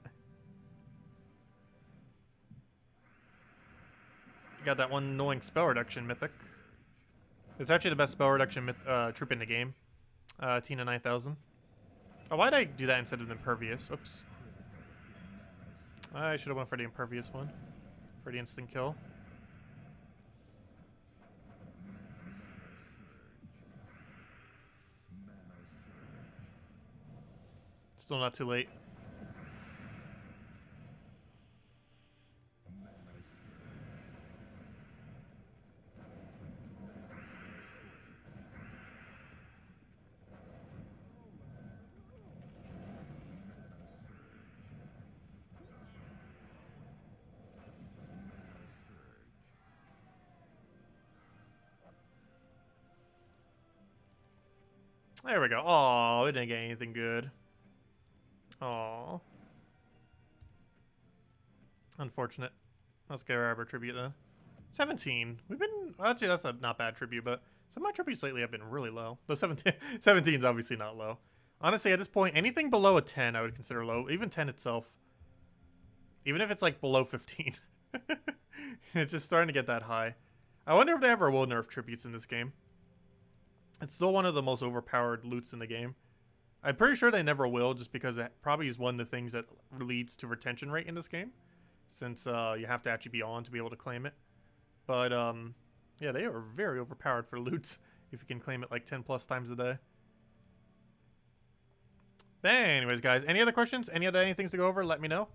We got that one annoying spell reduction mythic. It's actually the best spell reduction troop in the game. Tina 9000. Oh, why did I do that instead of the impervious? Oops. I should have went for the impervious one. For the instant kill. Still not too late. There we go. Oh, we didn't get anything good. Oh, unfortunate. Let's get our tribute though. 17. We've been actually that's a not bad tribute, but some of my tributes lately have been really low. Though 17 is obviously not low. Honestly, at this point, anything below a 10 I would consider low. Even 10 itself. Even if it's like below 15. It's just starting to get that high. I wonder if they ever will nerf tributes in this game. It's still one of the most overpowered loots in the game. I'm pretty sure they never will, just because it probably is one of the things that leads to retention rate in this game, since you have to actually be on to be able to claim it. But yeah, they are very overpowered for loots if you can claim it like 10 plus times a day. But anyways, guys, any other questions? Any other things to go over? Let me know.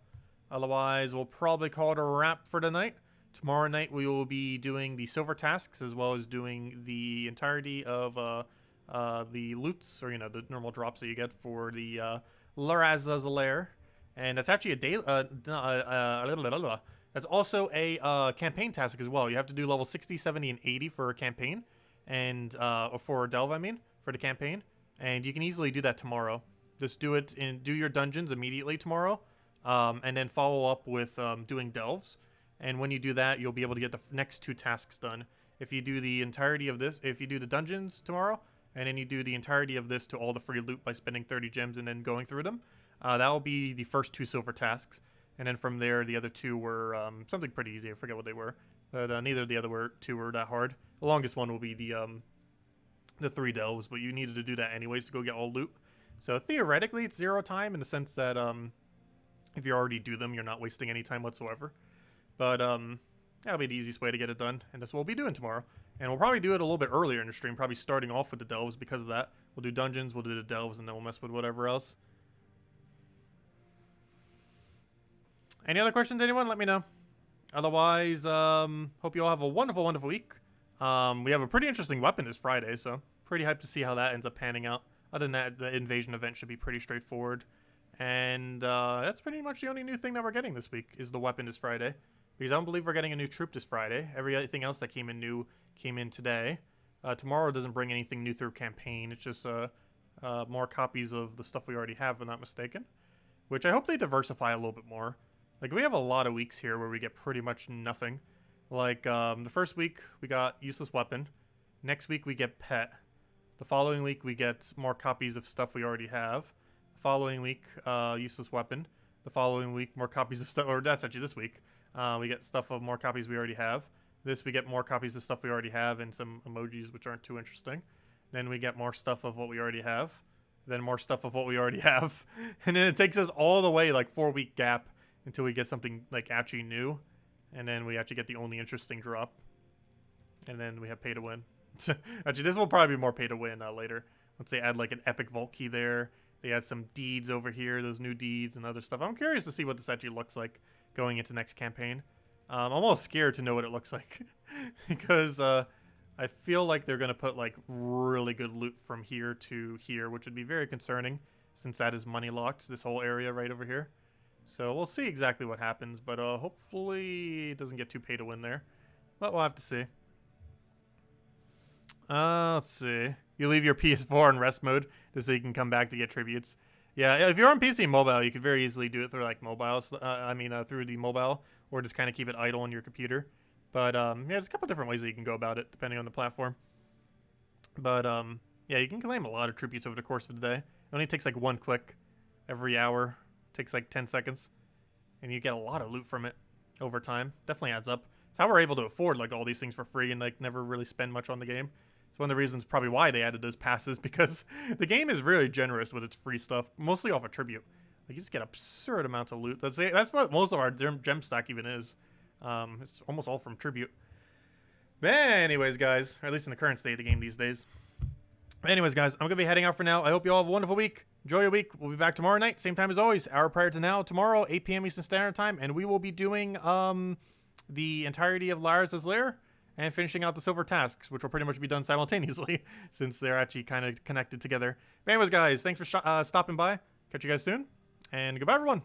Otherwise, we'll probably call it a wrap for tonight. Tomorrow night we will be doing the silver tasks as well as doing the entirety of the loots, or the normal drops that you get for the Laraz's lair, and that's actually a day. That's also a campaign task as well. You have to do level 60, 70, and 80 for a campaign, and for Delve, I mean, for the campaign, and you can easily do that tomorrow. Just do it and do your dungeons immediately tomorrow, and then follow up with doing Delves. And when you do that, you'll be able to get the next two tasks done. If you do the entirety of this, if you do the dungeons tomorrow, and then you do the entirety of this to all the free loot by spending 30 gems and then going through them, that will be the first two silver tasks. And then from there, the other two were something pretty easy. I forget what they were. But neither of the other two were that hard. The longest one will be the the 3 delves, but you needed to do that anyways to go get all loot. So theoretically, it's 0 time in the sense that if you already do them, you're not wasting any time whatsoever. But that'll be the easiest way to get it done, and that's what we'll be doing tomorrow. And we'll probably do it a little bit earlier in the stream, probably starting off with the delves because of that. We'll do dungeons, we'll do the delves, and then we'll mess with whatever else. Any other questions, anyone? Let me know. Otherwise, hope you all have a wonderful, wonderful week. We have a pretty interesting weapon this Friday, so pretty hyped to see how that ends up panning out. Other than that, the invasion event should be pretty straightforward. And that's pretty much the only new thing that we're getting this week is the weapon this Friday. Because I don't believe we're getting a new troop this Friday. Everything else that came in new came in today. Tomorrow doesn't bring anything new through campaign. It's just more copies of the stuff we already have, if I'm not mistaken. Which I hope they diversify a little bit more. Like, we have a lot of weeks here where we get pretty much nothing. Like, the first week, we got useless weapon. Next week, we get pet. The following week, we get more copies of stuff we already have. The following week, useless weapon. The following week, more copies of stuff, or that's actually this week. We get stuff of more copies we already have. This, we get more copies of stuff we already have and some emojis which aren't too interesting. Then we get more stuff of what we already have. Then more stuff of what we already have. And then it takes us all the way, like, 4-week gap until we get something, like, actually new. And then we actually get the only interesting drop. And then we have pay to win. Actually, this will probably be more pay to win later. Once they add, like, an epic vault key there. They add some deeds over here, those new deeds and other stuff. I'm curious to see what this actually looks like going into next campaign. I'm almost scared to know what it looks like. Because I feel like they're going to put, like, really good loot from here to here, which would be very concerning since that is money locked, this whole area right over here. So we'll see exactly what happens, but hopefully it doesn't get too pay to win there. But we'll have to see. Let's see. You leave your PS4 in rest mode just so you can come back to get tributes. Yeah, if you're on PC and mobile, you could very easily do it through like mobiles. Through the mobile, or just kind of keep it idle on your computer. But yeah, there's a couple different ways that you can go about it depending on the platform. But yeah, you can claim a lot of tributes over the course of the day. It only takes like 1 click every hour. Takes like 10 seconds, and you get a lot of loot from it over time. Definitely adds up. It's how we're able to afford like all these things for free and like never really spend much on the game. It's one of the reasons probably why they added those passes, because the game is really generous with its free stuff, mostly off a tribute. Like, you just get absurd amounts of loot. That's what most of our gem stack even is. It's almost all from tribute. But anyways, guys, or at least in the current state of the game these days. Anyways, guys, I'm gonna be heading out for now. I hope you all have a wonderful week. Enjoy your week. We'll be back tomorrow night, same time as always, hour prior to now, tomorrow, 8 p.m. Eastern Standard Time, and we will be doing the entirety of Lars' Lair and finishing out the silver tasks, which will pretty much be done simultaneously since they're actually kind of connected together. But anyways, guys, thanks for stopping by. Catch you guys soon, and goodbye, everyone.